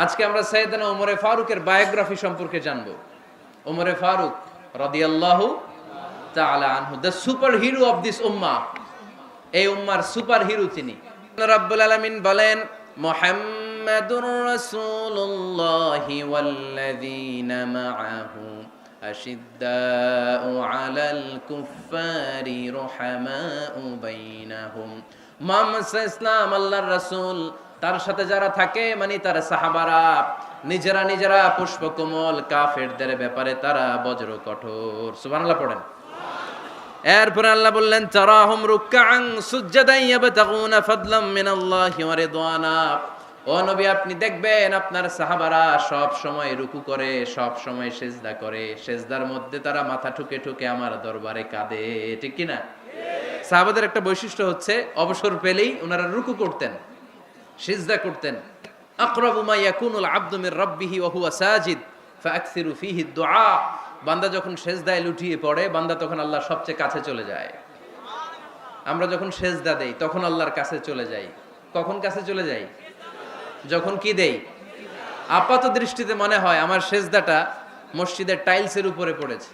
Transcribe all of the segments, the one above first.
আজকে আমরা সাইয়েদনা ওমরে ফারুকের বায়োগ্রাফি সম্পর্কে জানবো। ওমরে ফারুক রাদিয়াল্লাহু তাআলা আনহু, the superhero of this উম্মাহ। এই উম্মার সুপার হিরো তিনি। রাব্বুল আলামিন বলেন, মুহাম্মাদুর রাসূলুল্লাহি ওয়াল্লাযীনা মাআহু আশিদ্দাউ আলাল কুফফারি রুহামাউ বাইনাহুম। মুহাম্মদ সাল্লাল্লাহু আলাইহি ওয়াসাল্লাম আল্লাহর রাসূল, তার সাথে যারা থাকে মানে তার সাহাবারা, নিজেরা পুষ্পকমল, কাফেরদের ব্যাপারে তারা বজ্র কঠোর। সুবহানাল্লাহ পড়েন। এরপর আল্লাহ বললেন, তারাহুম রুকআন সুজদান ইয়াবতাগুনা ফাদলাম মিনাল্লাহি ওয়া রিদওয়ানা। ও নবী, আপনি দেখবেন আপনার সাহাবারা সব সময় রুকু করে, সব সময় সিজদা করে, সিজদার মধ্যে তারা মাথা ঠুকে ঠুকে আমার দরবারে কাঁদে। ঠিক কি না? সাহাবাদের একটা বৈশিষ্ট্য হচ্ছে অবসর পেলেই ওনারা রুকু করতেন, সিজদা করতেন। আকরাবু মা ইয়াকুনুল আবদু মির রাব্বিহি ওয়া হুয়া সাজিদ ফাআকসিরু ফীহি দুআ। বান্দা যখন সিজদায় লুটিয়ে পড়ে, বান্দা তখন আল্লাহর সবচেয়ে কাছে চলে যায়। আমরা যখন সিজদা দেই তখন আল্লাহর কাছে চলে যাই। কখন কাছে চলে যাই? যখন কি দেই? আপাত দৃষ্টিতে মনে হয় আমার সিজদাটা মসজিদের টাইলসের উপরে পড়েছে,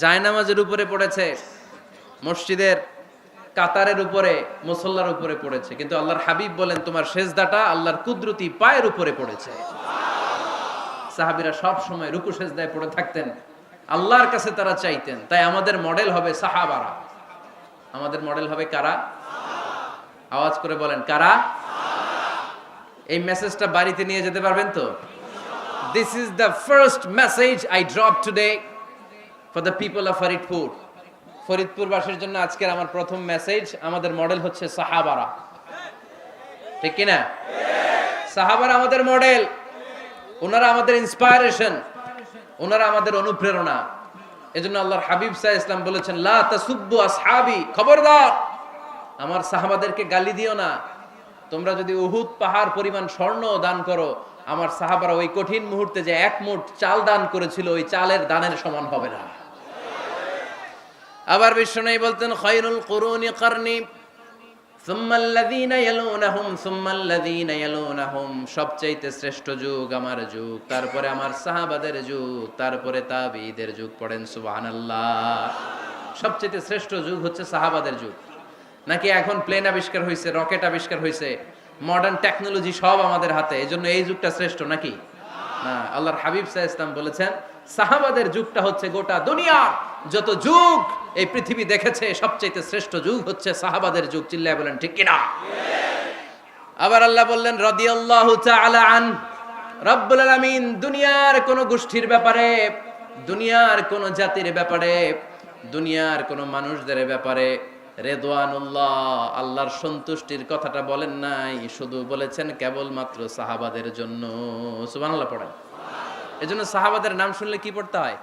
জায়নামাজের উপরে পড়েছে, মসজিদের কাতারের উপরে, মুসল্লার উপরে পড়েছে, কিন্তু আল্লাহর হাবিব বলেন তোমার সিজদাটা আল্লাহর কুদরতি পায়ের উপরে পড়েছে। সাহাবীরা সব সময় রুকু সিজদায় পড়ে থাকতেন, আল্লাহর কাছে তারা চাইতেন। তাই আমাদের মডেল হবে সাহাবারা। আমাদের মডেল হবে কারা? আওয়াজ করে বলেন, কারা? এই মেসেজটা বাড়িতে নিয়ে যেতে পারবেন তো? This is the first message I drop today for the people of Faridpur. ফরিদপুরবাসীর জন্য আজকের আমার প্রথম মেসেজ, আমাদের মডেল হচ্ছে সাহাবারা। ঠিক কি না? সাহাবারা আমাদের মডেল, ওনারা আমাদের ইন্সপায়ারেশন, ওনারা আমাদের অনুপ্রেরণা। এজন্য আল্লাহর হাবিব সাল্লাল্লাহু আলাইহি ওয়াসাল্লাম বলেছেন, লা তাসুব্বু আসহাবি, খবরদার আমার সাহাবাদেরকে গালি দিও না। তোমরা যদি উহুদ পাহাড় পরিমাণ স্বর্ণ দান করো, আমার সাহাবারা ওই কঠিন মুহূর্তে যে এক মুঠ চাল দান করেছিল, ওই চালের দানের সমান হবে না। আবার বিশ্বনবী বলতেন, খায়রুল কুরুনি কারনি সুম্মাল্লাযীনা ইয়ালুনাহুম সুম্মাল্লাযীনা ইয়ালুনাহুম। সবচেয়ে শ্রেষ্ঠ যুগ আমার যুগ, তারপরে আমার সাহাবাদের যুগ, তারপরে তাবিঈদের যুগ। পড়েন সুবহানাল্লাহ। সবচেয়ে শ্রেষ্ঠ যুগ হচ্ছে সাহাবাদের যুগ। নাকি এখন প্লেন আবিষ্কার হয়েছে, রকেট আবিষ্কার হয়েছে, মডার্ন টেকনোলজি সব আমাদের হাতে, এজন্য এই যুগটা শ্রেষ্ঠ নাকি? না, আল্লাহর হাবিব সাল্লাল্লাহু আলাইহি ওয়াসাল্লাম বলেছেন সাহাবাদের যুগটা হচ্ছে গোটা দুনিয়া যত যুগ এই পৃথিবী দেখেছে সবচেয়ে শ্রেষ্ঠ যুগ হচ্ছে সাহাবাদের যুগ। চিল্লায় বলেন ঠিক কিনা? আবার আল্লাহ বললেন, রাদিয়াল্লাহু তাআলা আন। রব্বুল আলামিন দুনিয়ার কোন গোষ্ঠীর ব্যাপারে, দুনিয়ার কোন জাতির ব্যাপারে, দুনিয়ার কোন মানুষদের ব্যাপারে রেদওয়ানুল্লাহ, আল্লাহর সন্তুষ্টির কথাটা বলেন নাই, শুধু বলেছেন কেবলমাত্র সাহাবাদের জন্য। সুবহানাল্লাহ পড়েন। এজন্য সাহাবাদের নাম শুনলে কি পড়তে হয়?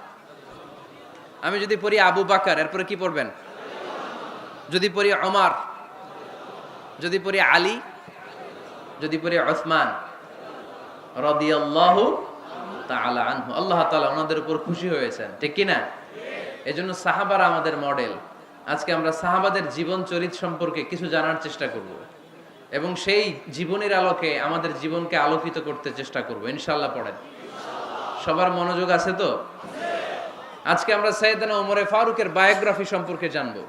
আমি যদি পড়ি আবু বকর, এরপরে কি পড়বেন? যদি পড়ি ওমর, যদি পড়ি আলী, যদি পড়ি উসমান রাদিয়াল্লাহু তাআলা আনহু, আল্লাহ তাআলা ওনাদের উপর খুশি হয়েছেন। ঠিক কি না? এজন্য সাহাবারা আমাদের মডেল। আজকে আমরা সাহাবাদের জীবন চরিত্র সম্পর্কে কিছু জানার চেষ্টা করব এবং সেই জীবনের আলোকে আমাদের জীবনকে আলোকিত করতে চেষ্টা করব ইনশাআল্লাহ। পড়েন। সবার মনোযোগ আছে তো? আজকে আমরা সাইয়েদনা ওমরে ফারুকের বায়োগ্রাফি সম্পর্কে জানবো।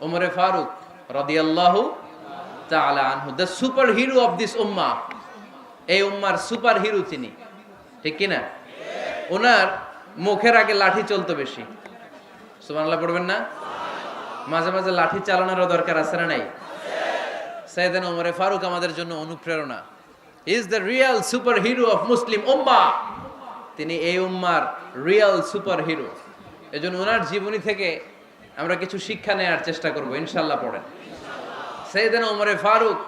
ওমরে ফারুক রাদিয়াল্লাহু তাআলা আনহু, the superhero of this উম্মাহ। এই উম্মার সুপার হিরো তিনি। ঠিক কি না? ওনার মুখের আগে লাঠি চলতো বেশি। সুবহানাল্লাহ পড়বেন না? মাঝে মাঝে লাঠি চালানোরও দরকার আছে না নাই? সাইয়েদনা ওমরে ফারুক আমাদের জন্য অনুপ্রেরণা। He is the real superhero of Muslim উম্মাহ। তিনি এই উম্মার রিয়েল সুপার হিরো। এজন্য ওনার জীবনী থেকে আমরা কিছু শিক্ষা নেওয়ার চেষ্টা করব ইনশাআল্লাহ। পড়েন। সাইয়েদনা ওমরে ফারুক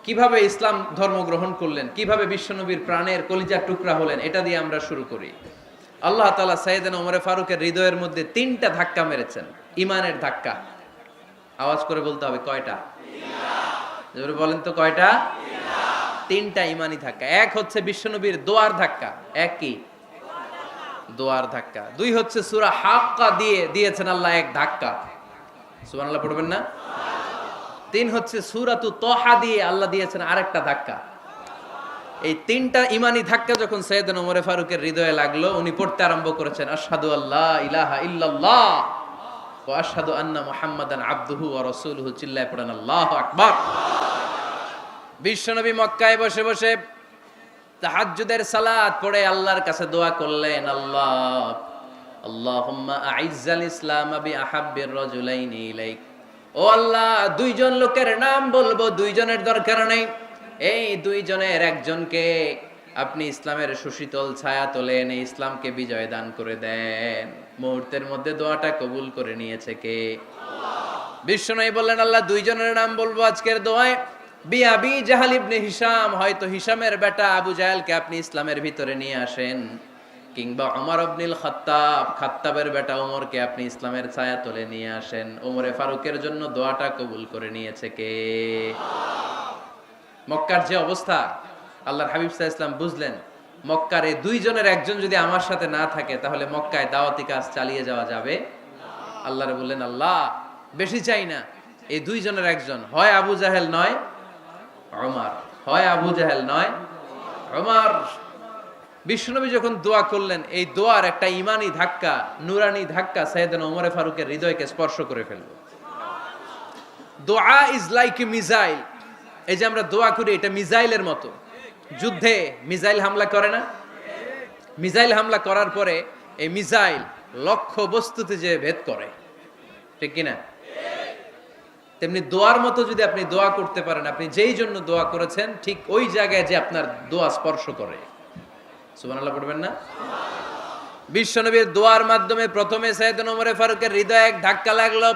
কিভাবে ইসলাম ধর্ম গ্রহণ করলেন, কিভাবে বিশ্বনবীর প্রাণের কলিজার টুকরা হলেন, এটা দিয়ে আমরা শুরু করি। আল্লাহ তাআলা সাইয়েদনা ওমরে ফারুকের হৃদয়ের মধ্যে 3টা ধাক্কা মেরেছেন, ইমানের ধাক্কা। আওয়াজ করে বলতে হবে কয়টা? জোরে বলেন তো কয়টা? 3টা ইমানি ধাক্কা। এক হচ্ছে বিশ্বনবীর দোয়ার ধাক্কা। এক কি? দোয়ার ধাক্কা। 2 হচ্ছে সূরা হাক্কা দিয়েছেন আল্লাহ এক ধাক্কা। সুবহানাল্লাহ পড়বেন না? 3 হচ্ছে সূরাতু তাহা দিয়ে আল্লাহ দিয়েছেন আরেকটা ধাক্কা। এই তিনটা ইমানি ধাক্কা যখন সাইয়েদনা ওমর ফারুকের হৃদয়ে লাগলো, উনি পড়তে আরম্ভ করেছেন আশহাদু আল্লা ইলাহা ইল্লাল্লাহ ওয়া আশহাদু আন্না মুহাম্মাদান আবদুহু ওয়া রাসূলুহু, চিল্লায় পড়েন আল্লাহু আকবার। বিশ্বনবী মক্কায় বসে বসে তাহাজ্জুদের সালাত পড়ে আল্লাহর কাছে দোয়া করলেন, আল্লাহুম্মা আইজ্জাল ইসলাম বিআহাব্বির রাজুলাইনি ইলাইক। ও আল্লাহ, দুইজন লোকের নাম বলবো, দুইজনের দরকার নেই, এই দুইজনের একজনকে আপনি ইসলামের সুশীতল ছায়া তোলে এনে ইসলামকে বিজয় দান করে দেন। মুহূর্তের মধ্যে দোয়াটা কবুল করে নিয়েছে কে? বিশ্বনবী বললেন, আল্লাহ, দুইজনের নাম বলবো আজকের দোয়ায়। বিআবি জাহল ইবনে হিশাম, হয়তো হিশামের বেটা আবু জাহেলকে আপনি ইসলামের ভিতরে নিয়ে আসেন, কিংবা ওমর ইবনুল খাত্তাব, খাত্তাবের বেটা ওমরকে আপনি ইসলামের ছায়া তোলে নিয়ে আসেন। ওমরে ফারুকের জন্য দোয়াটা কবুল করে নিয়েছে কে? মক্কার যে অবস্থা, আল্লাহর হাবিব সাল্লাল্লাহু আলাইহি ওয়াসাল্লাম বুঝলেন মক্কার এই দুইজনের একজন যদি আমার সাথে না থাকে তাহলে মক্কায় দাওয়াতি কাজ চালিয়ে যাওয়া যাবে। আল্লাহরে বললেন, আল্লাহ, বেশি চাই না, এই দুইজনের একজন, হয় আবু জাহেল নয় ওমর, হয় আবু জাহেল নয় ওমর। বিশ্বনবী যখন দোয়া করলেন, এই দোয়ার একটা ইমানি ধাক্কা, নুরানি ধাক্কা সাইয়েদনা ওমরে ফারুকের হৃদয়কে স্পর্শ করে ফেলল। দোয়া ইজ লাইক এ মিসাইল। এই যে আমরা দোয়া করি, এটা মিসাইলের মতো। যুদ্ধে মিসাইল হামলা করে না? মিসাইল হামলা করার পরে এই মিসাইল লক্ষ্য বস্তুতে যে ভেদ করে, ঠিক কিনা? তেমনি দোয়ার মতো যদি আপনি দোয়া করতে পারেন, আপনি যেই জন্য দোয়া করেছেন ঠিক ওই জায়গায় যে আপনার দোয়া স্পর্শ করে। সুবহানাল্লাহ পড়বেন না? বিশ্বনবীর দোয়ার মাধ্যমে প্রথমে সাইয়েদনা ওমর ফারুকের হৃদয়ে এক ধাক্কা লাগলো।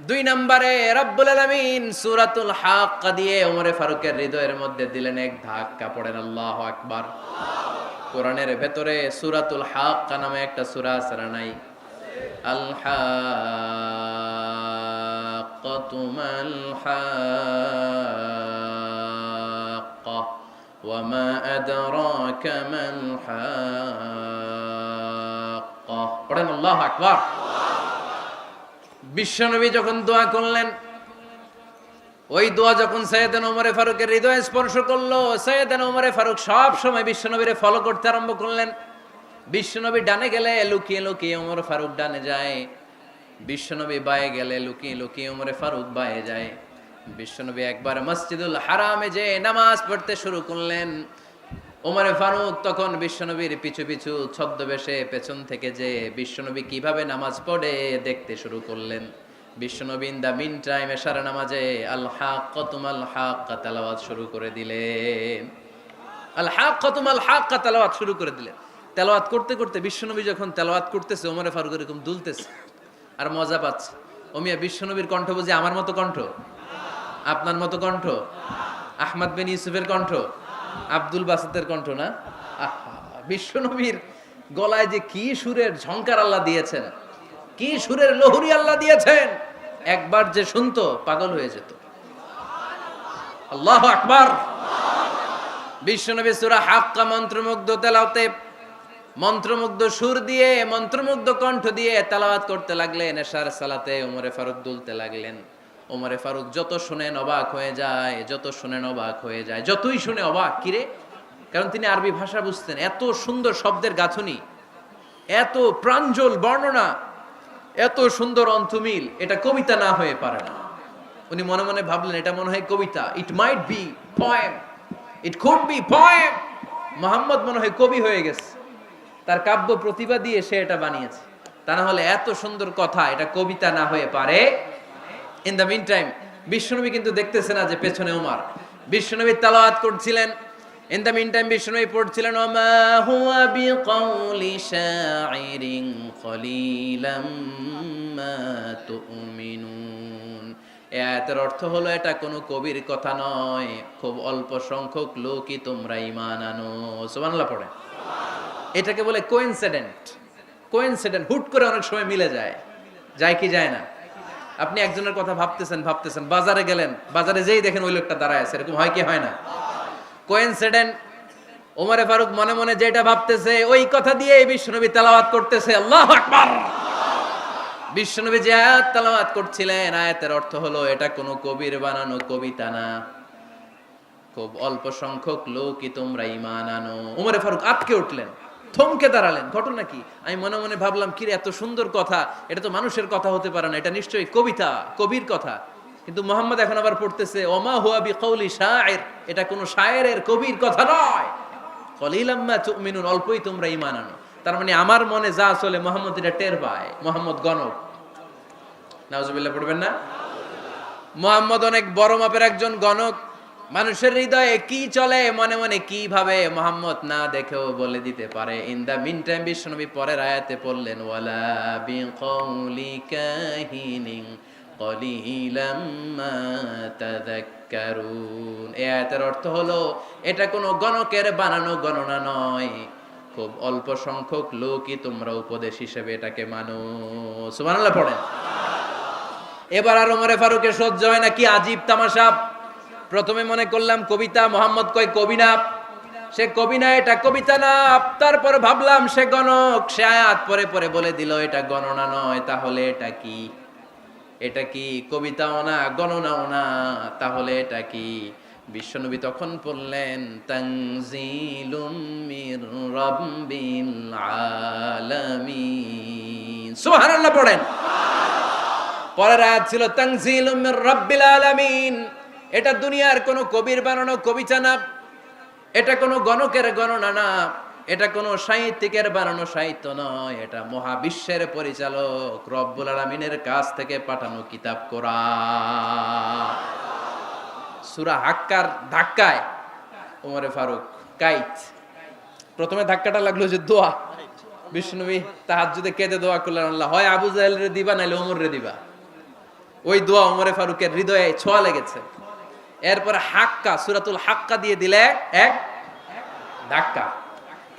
2 নম্বরে রব্বুল আলামিন সূরাতুল হাক্কা দিয়ে ওমর ফারুকের হৃদয়ের মধ্যে দিলেন এক ধাক্কা। পড়েন আল্লাহু আকবার। কোরআনের ভেতরে সূরাতুল হাক্কা নামে একটা সূরা আছে না নাই? আল হাক্কাতু মাল হাক্কা ওয়া মা আদরাকা মাল হাক্কা। পড়েন আল্লাহু আকবার। বিশ্বনবী যখন দোয়া করলেন, ওই দোয়া যখন সাইয়েদনা ওমর ফারুকের হৃদয়ে স্পর্শ করলো, সাইয়েদনা ওমর ফারুক সব সময় বিশ্বনবীরে ফলো করতে আরম্ভ করলেন। বিশ্বনবী ডানে গেলে লুকিয়ে লুকিয়ে ওমর ফারুক ডানে যায়, বিশ্বনবী বায়ে গেলে লুকিয়ে লুকিয়ে ওমর ফারুক বায়ে যায়। বিশ্বনবী একবার মসজিদুল হারামে যে নামাজ পড়তে শুরু করলেন, ওমর ফারুক তখন বিশ্বনবীর পিছু পিছু ছদ্মবেশে পেছন থেকে যে বিশ্বনবী কিভাবে নামাজ পড়ে দেখতে শুরু করলেন। বিশ্বনবী ইন দা মিন টাইম এশার নামাজে আল হাক্কাতু মাল হাক্কা তেলাওয়াত শুরু করে দিলেন। আল হাক্কাতু মাল হাক্কা তেলাওয়াত শুরু করে দিলেন। তেলাওয়াত করতে করতে বিশ্বনবী যখন তেলাওয়াত করতেছে, ওমর ফারুক এরকম দুলতেছে আর মজা পাচ্ছে। ওমিয়া, বিশ্বনবীর কণ্ঠ বুঝি আমার মতো কণ্ঠ, আপনার মতো কণ্ঠ, আহমদ বিন ইউসুফের কণ্ঠ, আব্দুল বাসিতের কণ্ঠ না? আহা, বিশ্বনবীর গলায় যে কি সুরের ঝংকার আল্লাহ দিয়েছেন, কি সুরের লহরী আল্লাহ দিয়েছেন, একবার যে শুনতো পাগল হয়ে যেত। আল্লাহু আকবার। বিশ্বনবী সূরা হাক্কা মন্ত্রমুগ্ধ তেলাওয়াতে, মন্ত্রমুগ্ধ সুর দিয়ে, মন্ত্রমুগ্ধ কণ্ঠ দিয়ে তেলাওয়াত করতে লাগলেন। এশার সালাতে ওমর ফারুক দুলতে লাগলেন। ওমর ফারুক যত শুনেন অবাক হয়ে যায়, যত শুনেন অবাক হয়ে যায়, যতই শুনে অবাক। কিরে? কারণ তিনি আরবি ভাষা বুঝতেন। এত সুন্দর শব্দের গাঁথনি, এত প্রাঞ্জল বর্ণনা, এত সুন্দর অন্তমিল, এটা কবিতা না হয়ে পারে না। উনি মনে মনে ভাবলেন, এটা মনে হয় কবিতা। It might be poem, it could be poem. Muhammad মনে হয় কবি হয়ে গেছে, তার কাব্য প্রতিভা দিয়ে সে এটা বানিয়েছে। তা না হলে এত সুন্দর কথা, এটা কবিতা না হয়ে পারে। ইন দ্য মিন টাইম বিশ্বনবী কিন্তু দেখতেছে না যে পেছনে ওমর। বিশ্বনবী তেলাওয়াত করছিলেন। ইন দ্য মিন টাইম বিশ্বনবী পড়ছিলেন, ওমা হুয়া বিকাউলি শাইরিন কলিলাম মা তুমিনুন। এই আয়াতের অর্থ হলো, এটা কোনো কবির কথা নয়, খুব অল্প সংখ্যক লোকই তোমরা ঈমান আনো। সুবহানাল্লাহ পড়ে। এটাকে বলে কোইনসিডেন্ট। কোইনসিডেন্ট, হুট করে অনেক সময় মিলে যায়। যায় কি যায় না? আপনি একজনের কথা ভাবতেছেন ভাবতেছেন, বাজারে গেলেন, বাজারে যেই দেখেন ওই লোকটা দাঁড়ায় আছে, এরকম হয় কি হয় না? কোইনসিডেন্ট। ওমর ফারুক মনে মনে যেটা ভাবতেছে ওই কথা দিয়ে বিশ্বনবী তেলাওয়াত করতেছে। আল্লাহু আকবার। বিশ্বনবী যে আয়াত তেলাওয়াত করছিলেন, আয়াতের অর্থ হলো, এটা কোনো কবির বানানো কবিতা না। খুব অল্প সংখ্যক লোকই তোমরা ঈমান আনো। ওমরে ফারুক আটকে উঠলেন, থমকে দাঁড়ালেন। ঘটনা কি? আমি মনে মনে ভাবলাম, কি রে, এত সুন্দর কথা, এটা তো মানুষের কথা হতে পারে না, এটা নিশ্চয়ই কবিতা, কবির কথা। কিন্তু মুহাম্মদ এখন আবার পড়তেছে ওমা হুয়া বিকাউলি শায়ের, এটা কোনো শায়েরের, কবির কথা নয়। কলিলাম মা তুমিনুন, অল্পই তোমরা ঈমান আনো। তার মানে আমার মনে যা চলে মুহাম্মদ এটা টের পায়। মুহাম্মদ গণক। নাউজুবিল্লাহ পড়বেন না? মুহাম্মদ অনেক বড় মাপের একজন গণক। মানুষের হৃদয়ে কি চলে, মনে মনে কি ভাবে, মুহাম্মদ না দেখেও বলে দিতে পারে। ইন দা মিন টাইম বিশ্বনবী পরের আয়াতে পড়লেন ওয়ালা বিকাউলি কাহিনিন কলিলাম মা তাযাক্কারুন। এই আয়াতের অর্থ হলো এটা কোনো গণকের বানানো গণনা নয়, খুব অল্প সংখ্যক লোকই তোমরা উপদেশ হিসেবে এটাকে মানো। সুবহানাল্লাহ পড়েন। এবার আর ওমরে ফারুকের সহ্য হয় না, কি আজীব তামাশা। প্রথমে মনে করলাম কবিতা, মোহাম্মদ কয় কবি না, সে কবি না, এটা কবিতা না। তারপর ভাবলাম সে গণক, সে আয়াত পরে পরে বলে দিল এটা গণনা নয়, তাহলে এটা কি? এটা কি কবিতাও না, গণনাও না, তাহলে এটা কি? বিশ্বনবী তখন বললেন তানজিলুম মির রাব্বিল আলামিন। সুবহানাল্লাহ পড়েন। পরের আয়াত ছিল তানজিলুম মির রাব্বিল আলামিন। এটা দুনিয়ার কোন কবির বানানো কবিতা না, এটা কোন গণকের গণনা না, এটা কোন সাহিত্যিকের বানানো সাহিত্য নয়, এটা মহাবিশ্বের পরিচালক রব্বুল আলামিনের কাছ থেকে পাঠানো কিতাব কোরআন। সূরা হাক্কার ধাক্কায় ওমরে ফারুক কাইত। প্রথমে ধাক্কাটা লাগলো যে দোয়া। বিষ্ণুবী তাহাজ্জুদে কেঁদে দোয়া করলেন, আল্লাহ হয় আবু জাহেল রে দিবা নাইলে ওমর রে দিবা। ওই দোয়া ওমরে ফারুকের হৃদয়ে ছোঁয়া লেগেছে। এরপর হাক্কা, সূরাতুল হাক্কা দিয়ে দিলে এক ধাক্কা।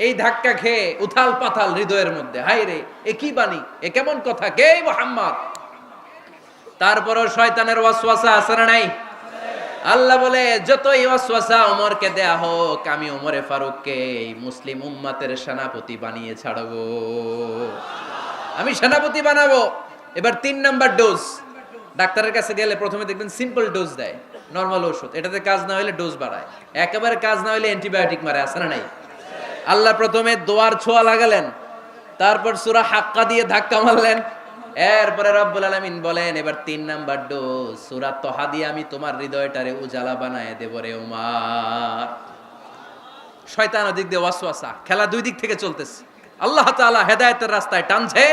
এই ধাক্কা খেয়ে উথাল পাথাল হৃদয়ের মধ্যে, হায় রে, এ কি বাণী, এ কেমন কথা, কে মুহাম্মদ? তারপরও শয়তানের ওয়াসওয়াসা আছে না নাই? আল্লাহ বলে যতই ওয়াসওয়াসা ওমরকে দেয়া হোক, আমি ওমরে ফারুককে এই মুসলিম উম্মতের সেনাপতি বানিয়ে ছাড়বো, আমি সেনাপতি বানাবো। এবার 3 নাম্বার ডোজ। ডাক্তারের কাছে গেলে প্রথমে দেখবেন সিম্পল ডোজ দেয়, নরমাল ওষুধ, এটাতে কাজ না হলে ডোজ বাড়ায়, একেবারে কাজ না হলে অ্যান্টিবায়োটিক মারে, আছে না নাই? আল্লাহ প্রথমে দোয়ার ছোঁয়া লাগালেন, তারপর সূরা হাক্কা দিয়ে ধাক্কা মারলেন, এরপরে রব্বুল আলামিন বলেন এবার 3 নাম্বার ডোজ সূরা তহা দিয়ে আমি তোমার হৃদয়টারে উজালা বানায় দেব রে উমার। শয়তান ওদিক দিয়ে ওয়াসওয়াসা, খেলা দুই দিক থেকে চলতেছে। আল্লাহ তাআলা হেদায়েতের রাস্তায় টানছে,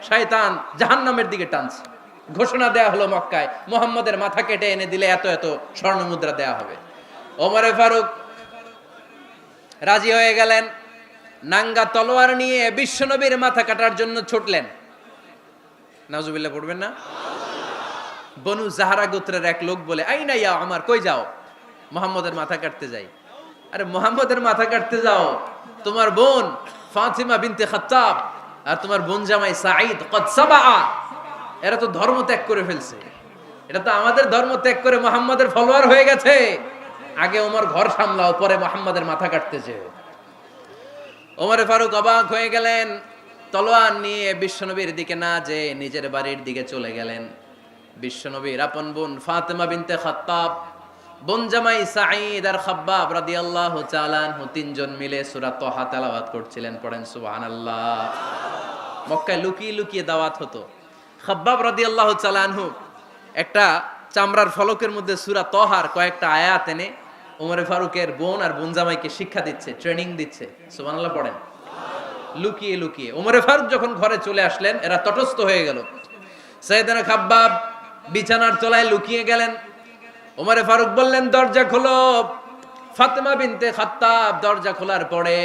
শয়তান জাহান্নামের দিকে টানছে। ঘোষণা দেয়া হলো মক্কায়, মুহাম্মদের মাথা কেটে এনে দিলে এত এত স্বর্ণ মুদ্রা দেয়া হবে। ওমরে ফারুক রাজি হয়ে গেলেন, নাঙ্গা তলোয়ার নিয়ে বিশ্বনবীর মাথা কাটার জন্য ছুটলেন। নাউজুবিল্লাহ পড়বেন না? বনু জাহরা গোত্রের এক লোক বলে, আইনা ইয়া আমার, কই যাও? মুহাম্মদের মাথা কাটতে যাই। আরে মুহাম্মদের মাথা কাটতে যাও? তোমার বোন ফাতিমা বিনতে খাত্তাব আর তোমার বোন জামাই সাঈদ কদ সাবা, এরা তো ধর্ম ত্যাগ করে ফেলছে, এটা তো আমাদের ধর্ম ত্যাগ করে মুহাম্মদের ফলোয়ার হয়ে গেছে। আগে ওমর ঘর সামলাও, পরে মুহাম্মদের মাথা কাটতে যেও। ওমরে ফারুক অবাক হয়ে গেলেন, তলোয়ার নিয়ে বিশ্বনবীর দিকে না যে নিজের বাড়ির দিকে চলে গেলেন। বিশ্বনবীর আপন বোন ফাতেমা বিনতে খাত্তাব, বোন জামাই সাঈদ আর খাব্বাব রাদিয়াল্লাহু তাআলা আনহু, তিনজন মিলে সূরা তহা তেলাওয়াত করছিলেন। পড়েন সুবহানাল্লাহ। মক্কায় লুকিয়ে লুকিয়ে দাওয়াত হতো। খাব্বাব রাদিয়াল্লাহু তাআলা আনহু একটা চামড়ার ফলকের মধ্যে সূরা তহার কয়েকটা আয়াত এনে ওমরে ফারুকের বোন আর বোন জামাইকে শিক্ষা দিচ্ছে, ট্রেনিং দিচ্ছে। সুবহানাল্লাহ পড়েন। লুকিয়ে লুকিয়ে ওমরে ফারুক যখন ঘরে চলে আসলেন, এরা তটস্থ হয়ে গেল। সাইয়েদনা খাব্বাব বিছানার তলায় লুকিয়ে গেলেন। ওমরে ফারুক বললেন, দরজা খোলো। ফাতেমা বিনতে খাত্তাব দরজা খোলার পরে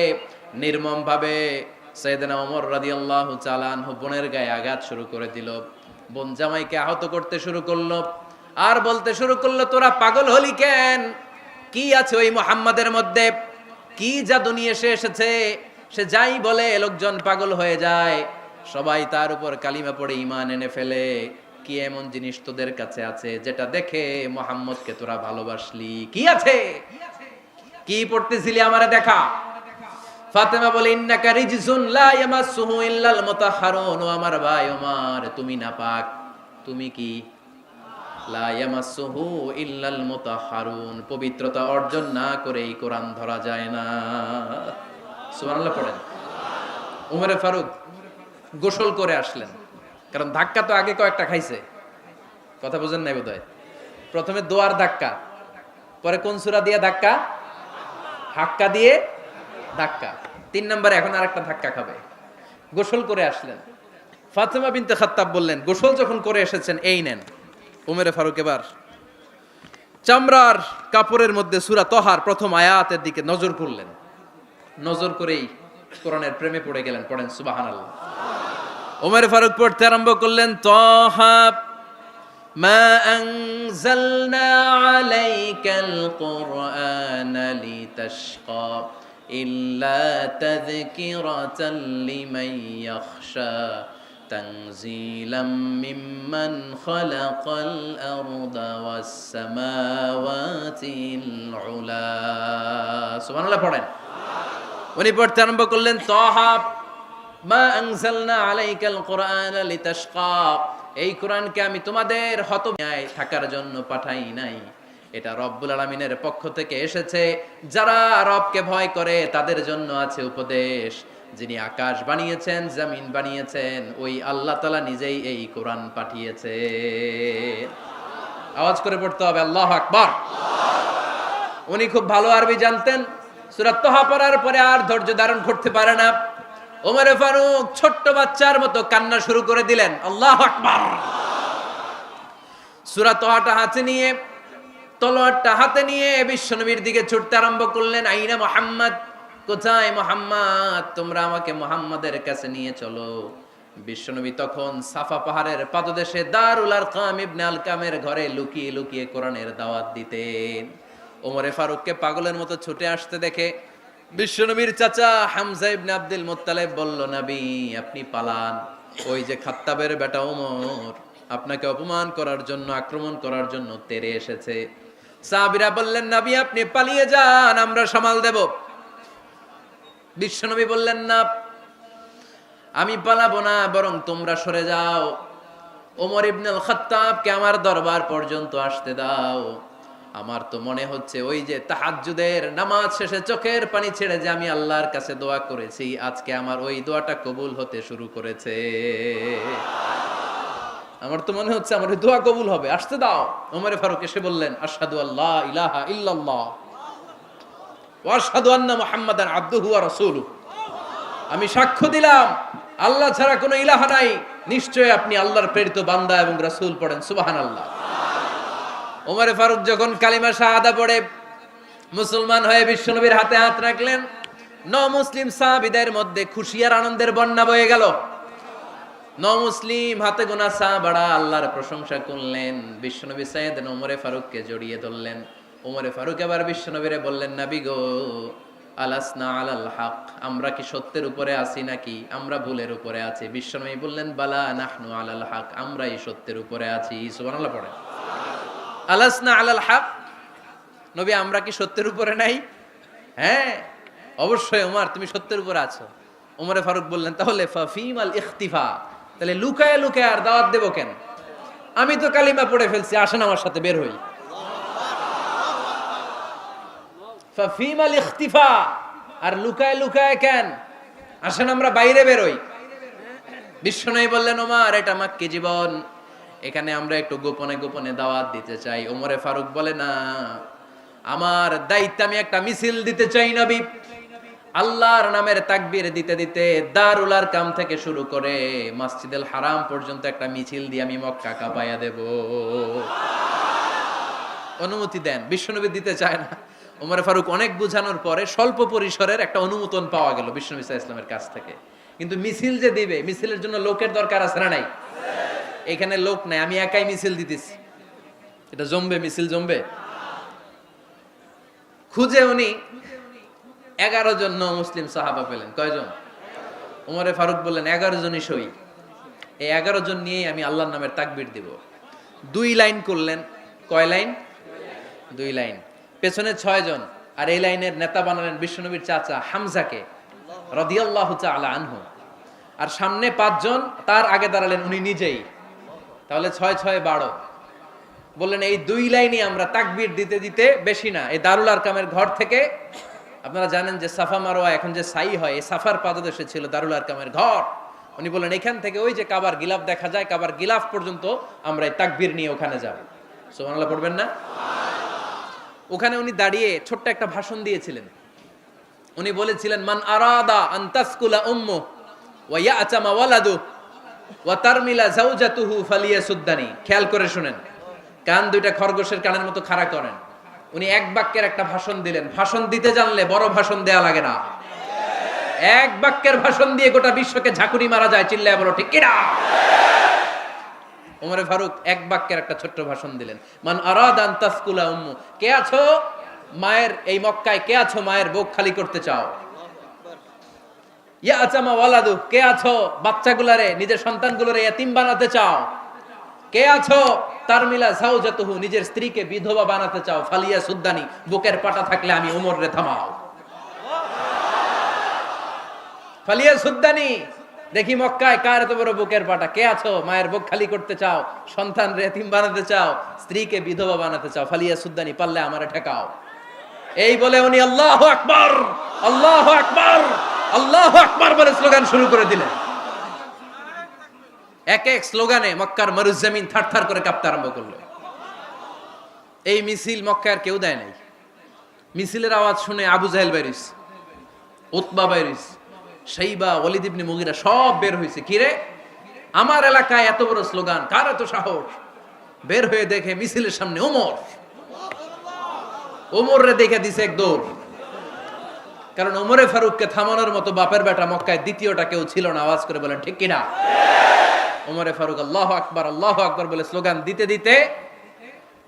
নির্মম ভাবে সাইয়েদনা ওমর রাদিয়াল্লাহু তাআলা আনহু বোনের গায়ে আঘাত শুরু করে দিল। বোন জামাইকে আহত করতে শুরু করলো আর বলতে শুরু করলো, তোরা পাগল হলি কেন? কি আছে ওই মুহাম্মাদের মধ্যে? কি জাদু নিয়ে সে এসেছে? সে যাই বলে লোকজন পাগল হয়ে যায়, সবাই তার উপর কালিমা পড়ে ঈমান এনে ফেলে। কি এমন জিনিস তোদের কাছে আছে যেটা দেখে মুহাম্মদকে তোরা ভালোবাসলি? কি আছে? কি পড়তেছিলি আমারে দেখা। ফাতেমা বলে, ইন্নাকা রিজসুন লা ইয়ামাসসুহু ইল্লাল মুতাহহারুন। ও আমার ভাই ওমর, তুমি নাপাক। তুমি কি? লা ইয়ামাসসুহু ইল্লাল মুতাহহারুন, পবিত্রতা অর্জন না করে এই কোরআন ধরা যায় না। সুবহানাল্লাহ পড়েন। উমরে ফারুক গোসল করে আসলেন, কারণ ধাক্কা তো আগে কয়েকটা খাইছে, কথা বুঝেন নাই বোধহয়। প্রথমে দোয়ার ধাক্কা, পরে কোন সূরা দিয়ে ধাক্কা, হাক্কা দিয়ে ধাক্কা, 3 নম্বরে এখন আরেকটা ধাক্কা খাবে। গোসল করে আসলেন। ফাতেমা বিনতে খাত্তাব বললেন, গোসল যখন করে এসেছেন এই নেন। উমরে ফারুক এবার চামড়ার কাপড়ের মধ্যে সূরা তহার প্রথম আয়াতের দিকে নজর করলেন, নজর করেই কোরআনের প্রেমে পড়ে গেলেন। পড়েন সুবহানাল্লাহ। উমরে ফারুক পড়তে আরম্ভ করলেন, তহা মা আনজালনা আলাইকাল কুরআনা লিতাশকা ইল্লা তাযকিরাতাল লিমান ইয়াখশা তানজিলাম মিম্মান খালাকাল আরদা ওয়াস সামাওয়াতিল উলা। সুবহানাল্লাহ পড়েন। উনি পড়তে আরম্ভ করলেন, তহা মা আনজালনা আলাইকাল কুরআনা লিতাশকা, এই কোরআনকে আমি তোমাদের হতভাগ্য থাকার জন্য পাঠাই নাই, এটা রব্বুল আলামিনের পক্ষ থেকে এসেছে। যারা রবকে ভয় করে তাদের জন্য আছে উপদেশ। যিনি আকাশ বানিয়েছেন, জমিন বানিয়েছেন, ওই আল্লাহ তাআলা নিজেই এই কোরআন পাঠিয়েছে। আওয়াজ করে পড়তে হবে আল্লাহু আকবার। উনি খুব ভালো আরবি জানতেন। সূরা তহা পড়ার পরে আর ধৈর্য ধারণ করতে পারে না। ওমরে ফারুক ছোট্ট বাচ্চার মতো কান্না শুরু করে দিলেন, আল্লাহু আকবার। সূরা তহাটা হাতে নিয়ে, তলোয়ারটা হাতে নিয়ে বিশ্বনবীর দিকে ছুটতে আরম্ভ করলেন। আইনা মুহাম্মদ, কোথায় মুহাম্মদ? তোমরা আমাকে মুহাম্মাদের কাছে নিয়ে চলো। বিশ্বনবী তখন সাফা পাহাড়ের পাদদেশে দারুল আরকাম ইবনে আলকামের ঘরে লুকিয়ে লুকিয়ে কোরআনের দাওয়াত দিতেন। ওমরে ফারুককে পাগলের মতো ছুটে আসতে দেখে বিশ্বনবীর চাচা হামজা ইবনে আব্দুল মুত্তালিব বলল, নবী আপনি পালান, ওই যে খাত্তাবের বেটা ওমর আপনাকে অপমান করার জন্য, আক্রমণ করার জন্য তেরে এসেছে। সাহাবীরা বললেন, নবী আপনি পালিয়ে যান, আমরা সামাল দেব। বিশ্বনবী বললেন, না আমি পালাবো না, বরং তোমরা সরে যাও। ওমর ইবনে আল খাত্তাবকে আমার দরবার পর্যন্ত আসতে দাও। আমার তো মনে হচ্ছে ওই যে তাহাজ্জুদের নামাজ শেষে চোখের পানি ছেড়ে যে আমি আল্লাহর কাছে দোয়া করেছি, আজকে আমার ওই দোয়াটা কবুল হতে শুরু করেছে। আমার তো মনে হচ্ছে আমার ওই দোয়া কবুল হবে, আসতে দাও। ওমর ফারুক এসে বললেন, আশহাদু আল্লা ইলাহা ইল্লাল্লাহ ওয়া আশহাদু আন্না মুহাম্মাদান আবদুহু ওয়া রাসূলুহু, আমি সাক্ষ্য দিলাম আল্লাহ ছাড়া কোনো ইলাহা নাই, নিশ্চয়ই আপনি আল্লাহর প্রেরিত বান্দা এবং রাসূল। পড়েন সুবহানাল্লাহ। ওমর ফারুক যখন কালিমা শাহাদা পড়ে মুসলমান হয়ে বিশ্বনবীর হাতে হাত রাখলেন, মুসলিম সাহাবীদের মধ্যে খুশি আর আনন্দের বন্যা বয়ে গেল। মুসলিম হাতে গোনা সাহাবারা আল্লাহর প্রশংসা করলেন। বিশ্বনবী সাইয়েদনা ওমর ফারুককে জড়িয়ে ধরলেন। ওমর ফারুক এবার বিশ্বনবীরে বললেন, নবী গো, আলাসনা আলাল হক, আমরা কি সত্যের উপরে আছি নাকি আমরা ভুলের উপরে আছি? বিশ্বনবী বললেন, বালা নাহনু আলাল হক, আমরাই সত্যের উপরে আছি। সুবহানাল্লাহ পড়েন। আলাসনা আলাল হক, নবী আমরা কি সত্যের উপরে নাই? হ্যাঁ অবশ্যই ওমর, তুমি সত্যের উপরে আছো। ওমরে ফারুক বললেন, তাহলে ফাফিমাল ইখতিফা, তাহলে লুকায় লুকায় আর দাওয়াত দেব কেন? আমি তো কালিমা পড়ে ফেলছি, আসেন আমার সাথে বের হই। ফাফিমাল ইখতিফা, আর লুকায় লুকায় কেন? আসেন আমরা বাইরে বের হই। বিশ্বনবী বললেন, ওমর এটা মাক্কি জীবন, এখানে আমরা একটু গোপনে গোপনে দাওয়াত দিতে চাই। ওমরে ফারুক বলে, না, আমার দায়িত্ব, আমি একটা মিছিল দিতে চাই নবী। আল্লাহর নামের তাকবীর দিতে দিতে দারুল আরকাম থেকে শুরু করে মসজিদুল হারাম পর্যন্ত একটা মিছিল দিয়ে আমি মক্কা কাঁপায়া দেব। অনুমতি দেন। বিশ্বনবী দিতে চায় না। ওমর ফারুক অনেক বুঝানোর পরে স্বল্প পরিসরের একটা অনুমোদন পাওয়া গেল বিশ্বনবী সাল্লাল্লাহু আলাইহি ওয়াসাল্লামের কাছ থেকে। কিন্তু মিছিল যে দিবে, মিছিলের জন্য লোকের দরকার আছে না নাই? এখানে লোক নাই, আমি একাই মিছিল দিতেছি। এটা জমবে, মিছিল জমবে। খুঁজে উনি 11 জন মুসলিম সাহাবা পেলেন। কয়জন? ওমরে ফারুক বললেন, 11 জনই সই। এই 11 জন নিয়েই আমি আল্লাহর নামের তাকবীর দিব। 2 লাইন করলেন। কয় লাইন? 2 লাইন। পেছনে 6 জন, আর এই লাইনের নেতা বানালেন বিশ্বনবীর চাচা হামজাকে রাদিয়াল্লাহু তাআলা আনহু। আর সামনে 5 জন, তার আগে দাঁড়ালেন উনি নিজেই। তাহলে 6 6 12, বললেন এই 2 লাইনই আমরা তাকবীর দিতে দিতে, বেশি না, এই দারুল আরকামের ঘর থেকে, আপনারা জানেন যে সাফা মারওয়া এখন যে সাই হয়, এই সাফার পাদদেশে ছিল দারুল আরকামের ঘর। উনি বললেন এখান থেকে ওই যে কাবার গিলাফ দেখা যায়, কাবার গিলাফ পর্যন্ত আমরা এই তাকবীর নিয়ে ওখানে যাব। সুবহানাল্লাহ পড়বেন না? ওখানে উনি দাঁড়িয়ে ছোট্ট একটা ভাষণ দিয়েছিলেন। উনি বলেছিলেন মান আরাদা আন তাসকুলা উম্মু ওয়া ইয়াতামা ওয়ালাদু ওয়া তারমিলা যাওজাতুহু ফালিয়াসুদ্দানি। খেয়াল করে শুনেন, কান দুইটা খরগোশের কানের মতো খাড়া করেন। উনি এক বাক্যের একটা ভাষণ দিলেন। ভাষণ দিতে জানলে বড় ভাষণ দেয়া লাগে না। এক বাক্যের ভাষণ দিয়ে গোটা বিশ্বকে ঝাঁকুনি মারা যায়। চিল্লায় বলো ঠিক কিনা? ওমরে ফারুক এক বাক্যের একটা ছোট্ট ভাষণ দিলেন। মান আরাদা আন তাসকুলা উম্মু, কে আছো মায়ের এই মক্কায়, কে আছো মায়ের বুক খালি করতে চাও? ইয়া আচামা ওয়ালাদু, কে আছো বাচ্চাগুলারে, নিজের সন্তানগুলোরে ইয়াতিম বানাতে চাও? কে আছো তারমিলা যাওজাতুহু, নিজের স্ত্রীকে বিধবা বানাতে চাও? ফালিয়া সুদ্দানি, বুকের পাটা থাকলে আমি ওমর রে থামাও। ফালিয়া সুদ্দানি, দেখি মক্কায় কার এত বড় বুকের পাটা। কে আছো মায়ের বুক খালি করতে চাও, সন্তান রে এতিম বানাতে চাও, স্ত্রীকে বিধবা বানাতে চাও? ফালিয়া সুদ্দানি, পারলে আমারে ঠেকাও। এই বলে উনি আল্লাহু আকবার, আল্লাহু আকবার, আল্লাহু আকবার বলে স্লোগান শুরু করে দিলেন। এক এক স্লোগানে মক্কার মরুজমিন থারথার করে কাঁপতে আরম্ভ করলো। এই মিছিল মক্কার কেউ দেয় নাই। মিছিলের আওয়াজ শুনে আবু জাহেল বাইরিস, উতবা বাইরিস, শাইবা, ওয়ালিদ ইবনে মুগিরা সব বের হয়েছে। কিরে, আমার এলাকায় এত বড় স্লোগান, কার এত সাহস? বের হয়ে দেখে মিছিলের সামনে ওমর। ওমর রে দেখে দিছে এক দৌড়। কারণ ওমরে ফারুককে থামানোর মতো বাপের বেটা মক্কায় দ্বিতীয়টা কেউ ছিল না। আওয়াজ করে বলেন ঠিক কিনা? ওমরে ফারুক আল্লাহু আকবার, আল্লাহু আকবার বলে স্লোগান দিতে দিতে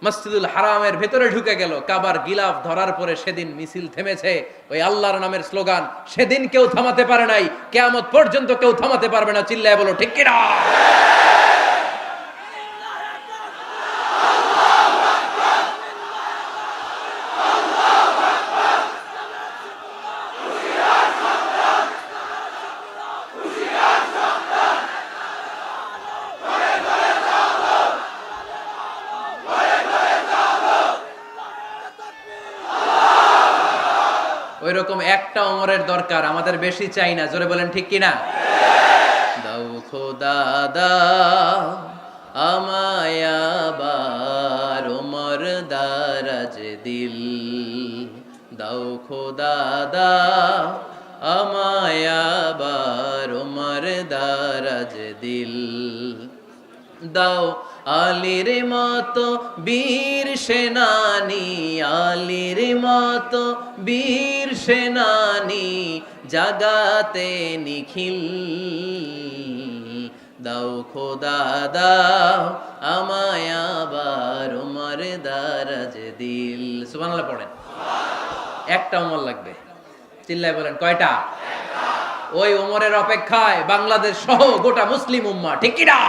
মসজিদুল হারামের ভেতরে ঢুকে গেল। কাবার গিলাফ ধরার পরে সেদিন মিছিল থেমেছে। ওই আল্লাহর নামের স্লোগান সেদিন কেউ থামাতে পারে নাই, কিয়ামত পর্যন্ত কেউ থামাতে পারবে না। চিল্লায় বলো ঠিক কিনা? ওই রকম একটা ওমরের দরকার, আমাদের বেশি চাই না। জোরে বলেন ঠিক কিনা? দাও খোদা দাও আমায় আবার ওমর দারাজ দিল, দাও খোদা দাও আমায় আবার ওমর দারাজ দিল, দাও আলীর মতো বীর সেনানি, আলীর মতো বীর সেনানি জাগাতে নিখিল, দাও খোদা দাও আমায় আবার ওমর দারাজ দিল। সুবহানাল্লাহ পড়েন। একটা ওমর লাগবে। চিল্লায় বলেন কয়টা? ওই ওমরের অপেক্ষায় বাংলাদেশ সহ গোটা মুসলিম উম্মাহ, ঠিক কি না?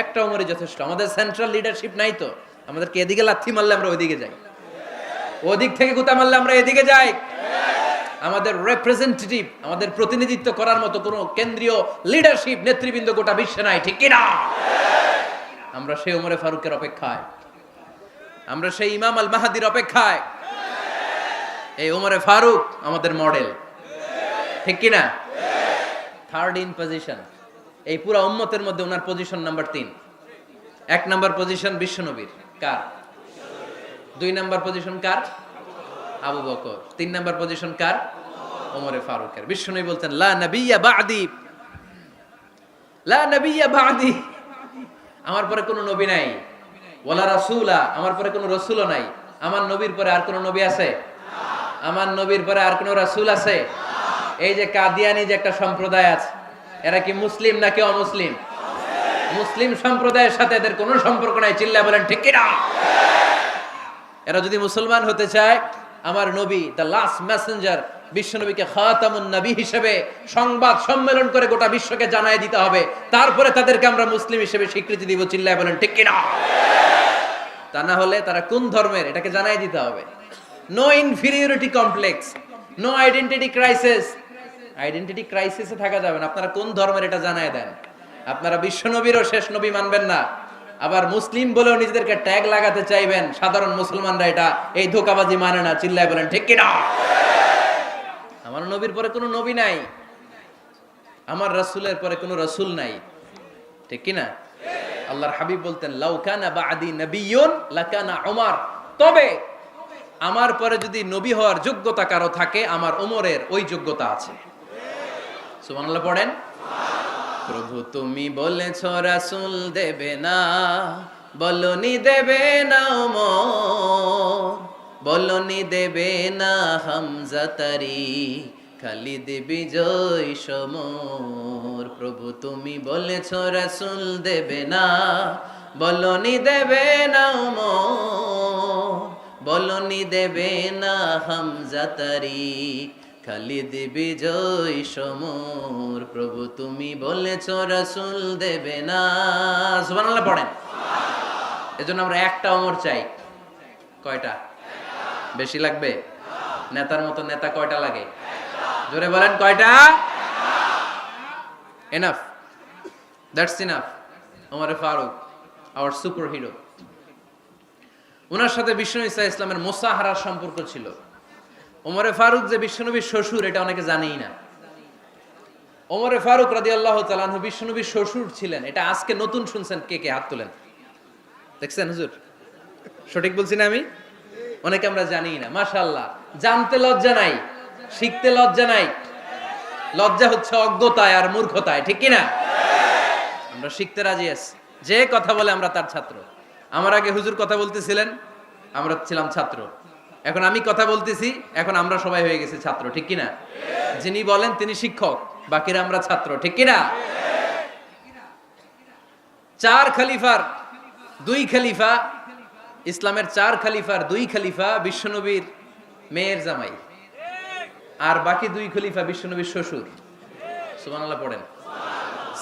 একটা ওমরই যথেষ্ট। আমাদের সেন্ট্রাল লিডারশিপ নাই তো, আমাদেরকে এদিকে লাথি মারলে আমরা ওইদিকে যাই, ওদিক থেকে গুতা মারলে আমরা এদিকে যাই। আমাদের রিপ্রেজেন্টেটিভ, আমাদের প্রতিনিধিত্ব করার মতো কোনো কেন্দ্রীয় লিডারশিপ নেতৃবৃন্দ গোটা বিশ্বে নাই, ঠিক কি না? আমরা সেই ওমরে ফারুকের অপেক্ষায়, আমরা সেই ইমাম আল মাহাদির অপেক্ষায়। এই ওমরে ফারুক আমাদের মডেল, ঠিক কি না? থার্ড ইন পজিশন এই পুরো উম্মতের মধ্যে ওনার পজিশন নাম্বার 3। 1 নাম্বার পজিশন বিশ্বনবীর, কার? 2 নাম্বার পজিশন কার? আবু বকর। 3 নাম্বার পজিশন কার? ওমরে ফারুকের। বিশ্বনবী বলতেন লা নবিয়্যা বা'দি, লা নবিয়্যা বা'দি, আমার পরে কোনো নবী নাই। ওয়ালা রাসূলা, আমার পরে কোনো রাসূলও নাই। আমার নবীর পরে আর কোনো নবী আছে? আমার নবীর পরে আর কোনো রাসূল আছে? এই যে কাদিয়ানি যে একটা সম্প্রদায় আছে, এরা কি মুসলিম নাকি অমুসলিম? মুসলিম সম্প্রদায়ের সাথে এদের কোনো সম্পর্ক নাই। চিল্লায় বলেন ঠিক কি না? এরা যদি মুসলমান হতে চায়, আমার নবী দ্য লাস্ট মেসেঞ্জার বিশ্ব নবীকে খাতামুন নবী হিসেবে সংবাদ সম্মেলন করে গোটা বিশ্বকে জানায় দিতে হবে, তারপরে তাদেরকে আমরা মুসলিম হিসেবে স্বীকৃতি দিব। চিল্লায় বলেন ঠিক কি না? তা না হলে তারা কোন ধর্মের এটাকে জানাই দিতে হবে। No inferiority complex, no identity crisis. Identity ক্রাইসিসে থাকা যাবে না। আপনারা কোন ধর্মের এটা জানায় দেন। আপনারা বিশ্ব নবীরও শেষ নবী মানবেন না, আবার মুসলিম বলেও নিজেদেরকে ট্যাগ লাগাতে চাইবেন, সাধারণ মুসলমানরা এটা এই ধোঁকাবাজি মানে না, চিল্লায় বলেন ঠিক কিনা? আমার নবীর পরে কোনো নবী নাই, আমার রাসূলের পরে কোনো রাসূল নাই, ঠিক কিনা? আল্লাহর হাবিব বলতেন লাউ কানা বাদি নাবিয়্যুন লাকানা উমর, তবে আমার পরে যদি নবী হওয়ার যোগ্যতা কারো থাকে আমার ওমরের ওই যোগ্যতা আছে। সুবহানাল্লাহ পড়েন। প্রভু তুমি বলেছ রাসূল দেবে না, বলনি দেবে না ওমর, বলনি দেবে না হামজা তারি, খালিদ বিজয় সমর। প্রভু তুমি বলেছ রাসূল দেবে না, বলনি দেবে না ওমর, বলনি দেবে না হামজা তারি, খালিদ বিজয় সমর। প্রভু তুমি বলেছ রাসূল দেবে না। সুবহানাল্লাহ পড়েন। এজন্য আমরা একটা ওমর চাই। কয়টা? বেশি লাগবে? নেতার মতো নেতা কয়টা লাগে? জোরে বলেন কয়টা? Enough, that's enough. Omar Farooq our superhero. ওনার সাথে বিশ্বনবী সাল্লাল্লাহু আলাইহি ওয়াসাল্লামের মুসাহারার সম্পর্ক ছিল। ওমরে ফারুক যে বিশ্বনবীর শ্বশুর এটা অনেকে জানেই না। ওমরে ফারুক রাদিয়াল্লাহু তাআলা আনহু বিশ্বনবীর শ্বশুর ছিলেন, এটা আজকে নতুন শুনছেন। কে কে হাত তোলেন? দেখছেন হুজুর? সঠিক বলছি না আমি? অনেকে আমরা জানিই না। মাশাআল্লাহ, জানতে লজ্জা নাই, শিখতে লজ্জা নাই। লজ্জা হচ্ছে অজ্ঞতায় আর মূর্খতায়, ঠিক কি না? আমরা শিখতে রাজি আছি। যে কথা বলে আমরা তার ছাত্র। আমার আগে হুজুর কথা বলতেছিলেন, আমরা ছিলাম ছাত্র। এখন আমি কথা বলতেছি, এখন আমরা সবাই হয়ে গেছি ছাত্র, ঠিক কি না? যিনি বলেন তিনি শিক্ষক, বাকিরা আমরা ছাত্র, ঠিক কি না? চার খলিফার দুই খলিফা, ইসলামের চার খলিফার দুই খলিফা বিশ্বনবীর মেয়ের জামাই, আর বাকি দুই খলিফা বিশ্বনবীর শ্বশুর। সুবহানাল্লাহ পড়েন।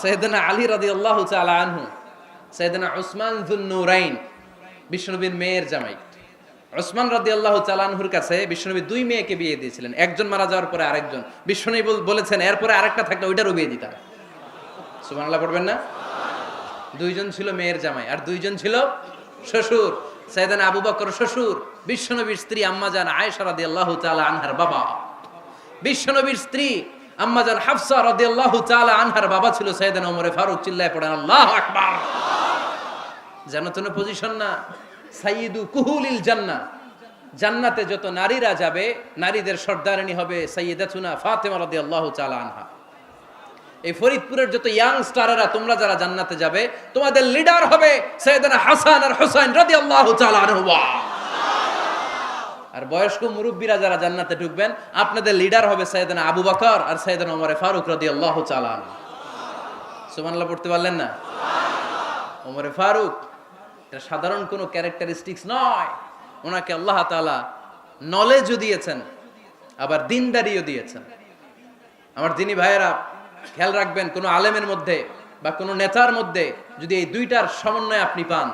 সাইয়েদনা আলী রাদিয়াল্লাহু তাআলা আনহু, সাইয়েদনা উসমান যুন নূরাইন বিশ্বনবীর মেয়ের জামাই। উসমান রাদিয়াল্লাহু তাআলা আনহুর কাছে বিশ্বনবী দুই মেয়েকে বিয়ে দিয়েছিলেন। একজন মারা যাওয়ার পরে আরেকজন। বিশ্বনবী বলেছেন এরপরে আরেকটা থাকলে ওইটারও বিয়ে দিতাম। সুবহানাল্লাহ পড়বেন না? দুইজন ছিল মেয়ের জামাই আর দুইজন ছিল শ্বশুর। সাইয়েদনা আবু বকর শ্বশুর, বিশ্বনবীর স্ত্রী আম্মাজান আয়েশা রাদিয়াল্লাহু তাআলা আনহার বাবা। বিশ্বনবীর স্ত্রী আম্মাজান হাফসা রাদিয়াল্লাহু তাআলা আনহার বাবা ছিল সাইয়েদনা ওমর ফারুক। চিল্লায় পড়েন আল্লাহু আকবার। জানো তো না পজিশন না? সাইয়্যিদু কুহুলিল জান্নাহ, জান্নাতে যত নারীরা যাবে নারীদের সর্দারিনী হবে সাইয়্যিদাতুনা ফাতেমা রাদিয়াল্লাহু তাআলা আনহা। এই ফরিদপুরের যত ইয়াং স্টাররা তোমরা যারা জান্নাতে যাবে তোমাদের লিডার হবে সাইয়েদনা হাসান আর হুসাইন রাদিয়াল্লাহু তাআলা আনহুমা। আর বয়স্ক মুরব্বীরা যারা জান্নাতে ঢুকবেন আপনাদের লিডার হবে সাইয়েদনা আবু বকর আর সাইয়েদনা ওমর ফারুক রাদিয়াল্লাহু তাআলা আনহু। সুবহানাল্লাহ পড়তে পারলেন না? ওমর ফারুক এটা সাধারণ কোনো ক্যারেক্টারিস্টিক্স নয়। ওনাকে আল্লাহ তাআলা নলেজও দিয়েছেন, আবার দিনদারিও দিয়েছেন। আমার দিনী ভাইয়েরা খেয়াল রাখবেন, কোনো আলেমের মধ্যে বা কোনো নেতার মধ্যে যদি এই দুইটার সমন্বয় আপনি পান,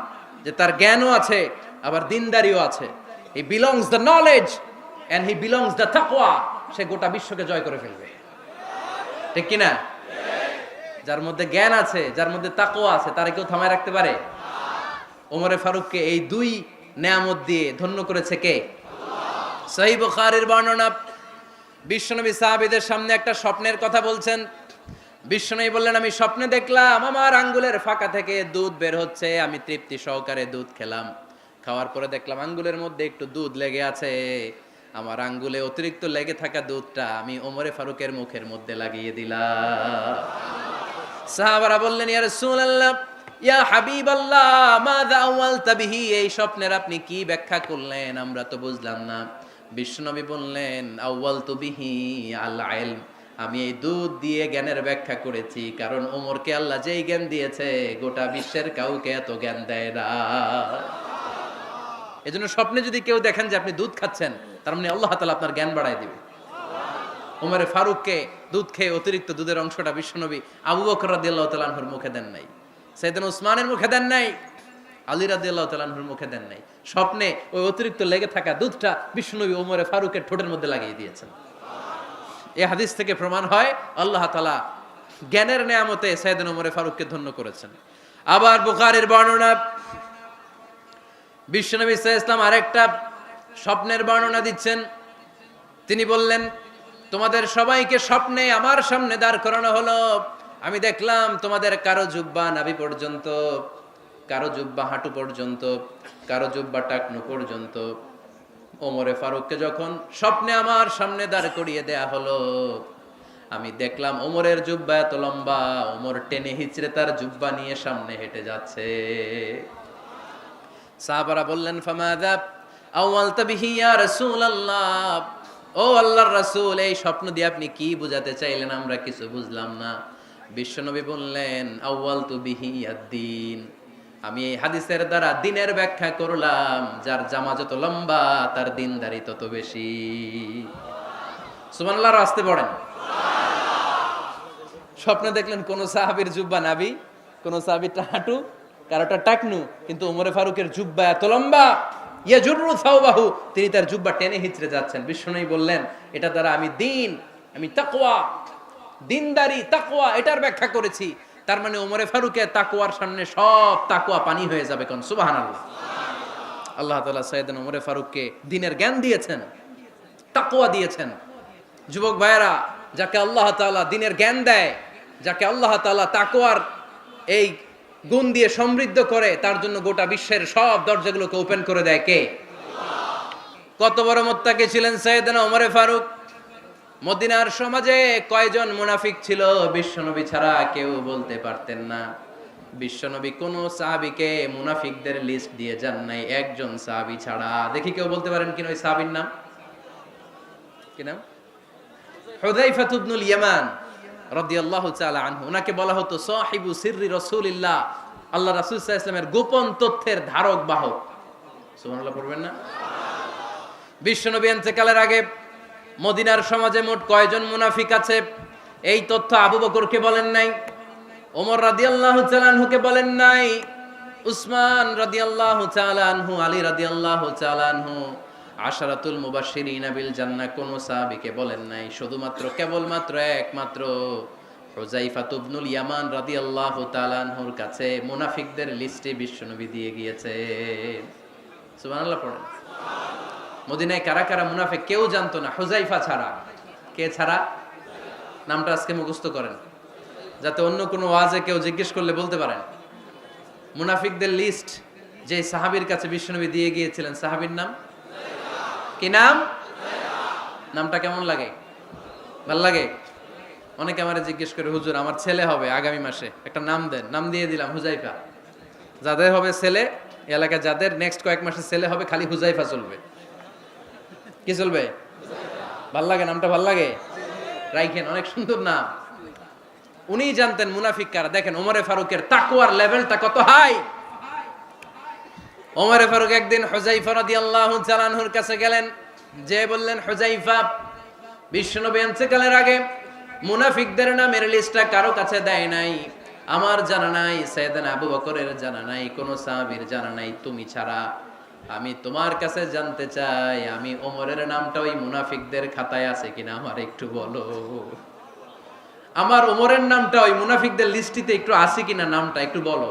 যে তার জ্ঞানও আছে আবার দিনদারিও আছে, he belongs the knowledge and he belongs the তাকওয়া, সে গোটা বিশ্বকে জয় করে ফেলবে, ঠিক কি না? যার মধ্যে জ্ঞান আছে, যার মধ্যে তাকওয়া আছে, তারে কেউ থামায় রাখতে পারে? ওমরে ফারুককে এই দুই নেয়ামত দিয়ে ধন্য করেছে কে? সহিহ বুখারীর বর্ণনা, বিশ্বনবী সাহাবীদের সামনে একটা স্বপ্নের কথা বলছেন। বিশ্বনবী বললেন আমি স্বপ্নে দেখলাম আমার আঙ্গুলের ফাঁকা থেকে দুধ বের হচ্ছে, আমি তৃপ্তি সহকারে দুধ খেলাম। খাওয়ার পরে দেখলাম আঙ্গুলের মধ্যে একটু দুধ লেগে আছে। আমার আঙ্গুলে অতিরিক্ত লেগে থাকা দুধটা আমি ওমরে ফারুকের মুখের মধ্যে লাগিয়ে দিলাম। সাহাবারা বললেন ইয়া রাসূলুল্লাহ, ইয়া হাবিবাল্লাহ, মাযা আওয়ালতা বিহি, এই স্বপ্নের আপনি কি ব্যাখ্যা করলেন, আমরা তো বুঝলাম না। বিশ্বনবী বললেন আওয়ালতু বিহি আল ইলম, আমি এই দুধ দিয়ে জ্ঞানের ব্যাখ্যা করেছি, কারণ ওমরকে আল্লাহ যেই জ্ঞান দিয়েছে গোটা বিশ্বের কাউকে এত জ্ঞান দেয় না। এজন্য স্বপ্নে যদি কেউ দেখেন যে আপনি দুধ খাচ্ছেন, তার মানে আল্লাহ তাআলা আপনার জ্ঞান বাড়ায় দিবে। ওমরে ফারুককে দুধ খেয়ে অতিরিক্ত দুধের অংশটা বিশ্বনবী আবু বকর রাদিয়াল্লাহু তাআলা আনহুর মুখে দেন নাই, সাইয়েদনা উসমানের মুখে দেন নাই, আলী রাদিয়াল্লাহু তাআলা আনহুর মুখে দেন নাই। স্বপ্নে ওই অতিরিক্ত লেগে থাকা দুধটা বিশ্বনবী ওমরে ফারুকের ঠোঁটের মধ্যে লাগিয়ে দিয়েছেন। এই হাদিস থেকে প্রমাণ হয় আল্লাহ তাআলা জ্ঞানের নেয়ামতে সাইয়েদনা ওমরে ফারুককে ধন্য করেছেন। আবার বুখারীর বর্ণনা, বিশ্বনবী সাল্লাল্লাহু আলাইহি ওয়াসাল্লাম আরেকটা স্বপ্নের বর্ণনা দিচ্ছেন। তিনি বললেন, তোমাদের সবাইকে স্বপ্নে আমার সামনে দাঁড় করানো হলো। আমি দেখলাম তোমাদের কারো জুব্বা নাভি পর্যন্ত, কারো জুব্বা হাঁটু পর্যন্ত, কারো জুব্বা টাকনু পর্যন্ত। ওমরে ফারুককে যখন স্বপ্নে আমার সামনে দাঁড় করিয়ে দেয়া হলো, আমি দেখলাম ওমরের জুব্বা এত লম্বা, ওমর টেনে হিচড়ে তার জুব্বা নিয়ে সামনে হেঁটে যাচ্ছে। সাহাবারা বললেন, ফামাযা আওয়ালতা বিহি ইয়া রাসূলুল্লাহ, ও আল্লাহর রাসূল, এই স্বপ্ন দিয়ে আপনি কি বোঝাতে চাইলেন? আমরা কিছু বুঝলাম না। বিশ্বনবী বললেন, আউয়ালতু বিহি আদ-দীন, আমি এই হাদিসের দ্বারা দ্বীনের ব্যাখ্যা করলাম। যার জামা যত লম্বা তার দ্বীনদারি তত বেশি। সুবহানাল্লাহ, আসতে পড়েন। স্বপ্নে দেখলেন কোন সাহাবীর জুব্বা নাভি, কোন সাহাবীর হাঁটু, কারোটা টাকনু, কিন্তু ওমরে ফারুকের জুব্বা এত লম্বা, ইয়াজুরু সাওবাহু, তিনি তার জুব্বা টেনে হিচড়ে যাচ্ছেন। বিশ্বনবী বললেন, এটা দ্বারা আমি দ্বীন, আমি তাকওয়া, দ্বীনদারি, তাকওয়া, এটার ব্যাখ্যা করেছি। তার মানে ওমরে ফারুকের তাকওয়ার সামনে সব তাকওয়া পানি হয়ে যাবে। কোন সুবহানাল্লাহ। আল্লাহ তাআলা সাইয়েদনা ওমরে ফারুককে দ্বীনের জ্ঞান দিয়েছেন, তাকওয়া দিয়েছেন। যুবক ভাইয়েরা, যাকে আল্লাহ তাআলা দ্বীনের জ্ঞান দেয়, যাকে আল্লাহ তাআলা তাকওয়ার এই গুণ দিয়ে সমৃদ্ধ করে, তার জন্য গোটা বিশ্বের সব দরজাগুলোকে ওপেন করে দেয় কে? কত বড় মুত্তাকি ছিলেন সাইয়েদনা ওমরে ফারুক। মদিনার সমাজে কয়জন মুনাফিক ছিল বিশ্বনবী ছাড়া কেউ বলতে পারতেন না। বিশ্বনবী কোন সাহাবীকে মুনাফিকদের লিস্ট দিয়ে যান নাই, একজন সাহাবী ছাড়া। দেখি কেউ বলতে পারেন কিনা ওই সাহাবীর নাম? কি নাম? হুযায়ফা ইবনুল ইয়ামান রাদিয়াল্লাহু তাআলা আনহু। ওনাকে বলা হতো সাহিবু সিররি রাসূলিল্লাহ, আল্লাহ রাসূল সাল্লাল্লাহু আলাইহি ওয়াসাল্লামের গোপন তথ্যের ধারক বাহক। সুবহানাল্লাহ পড়বেন না? বিশ্বনবী ইন্তেকালের আগে মদিনার সমাজে মোট কয়জন মুনাফিক আছে, এই তথ্য আবু বকরকে বলেন নাই, ওমর রাদিয়াল্লাহু তাআলা আনহুকে বলেন নাই, উসমান রাদিয়াল্লাহু তাআলা আনহু, আলী রাদিয়াল্লাহু তাআলা আনহু, আশারাতুল মুবাশশিরিনা বিল জান্নাহ কোন সাহাবীকে বলেন নাই। শুধুমাত্র কেবলমাত্র একমাত্র হুযায়ফা ইবনুল ইয়ামান রাদিয়াল্লাহু তাআলা আনহুর কাছে মুনাফিকদের লিস্টে বিশ্বনবী দিয়ে গিয়েছেন। সুবহানাল্লাহ পড়েন। মদিনায় কারা কারা মুনাফিক কেউ জানতো না, হুযায়ফা ছাড়া। কে ছাড়া? নামটা আজকে মুখস্থ করেন, যাতে অন্য কোনো ওয়াজে কেউ জিজ্ঞেস করলে বলতে পারেন। মুনাফিকদের লিস্ট যে সাহাবীর কাছে বিশ্বনবী দিয়ে গিয়েছিলেন, সাহাবীর নাম কি? নাম? নামটা কেমন লাগে? ভাল লাগে? অনেকে আমারে জিজ্ঞেস করে, হুজুর আমার ছেলে হবে আগামী মাসে, একটা নাম দেন। নাম দিয়ে দিলাম হুযায়ফা। যাদের হবে ছেলে, এলাকায় যাদের নেক্সট কয়েক মাসে ছেলে হবে, খালি হুযায়ফা চলবে। কি চলবে? ভাল লাগে? নামটা ভাল লাগে? রাইখেন, অনেক সুন্দর নাম। উনি জানতেন মুনাফিক কারা। দেখেন ওমরে ফারুকের তাকওয়ার লেভেলটা কত হাই। ওমরে ফারুক একদিন হুযায়ফা রাদিয়াল্লাহু তাআলা আনহুর কাছে গেলেন, যে বললেন, হুযায়ফা, বিশ্বনবী ইন্তেকালের আগে মুনাফিকদের নামের লিস্টটা কারো কাছে দেয় নাই, আমার জানা নাই, সাইয়েদনা আবু বকরের জানা নাই, কোন সাহাবীর জানা নাই, তুমি ছাড়া। আমি তোমার কাছে জানতে চাই, আমি ওমরের নামটা ওই মুনাফিকদের খাতায় আছে কিনা আমার একটু বলো। আমার ওমরের নামটা ওই মুনাফিকদের লিস্টিতে একটু আছে কিনা, নামটা একটু বলো।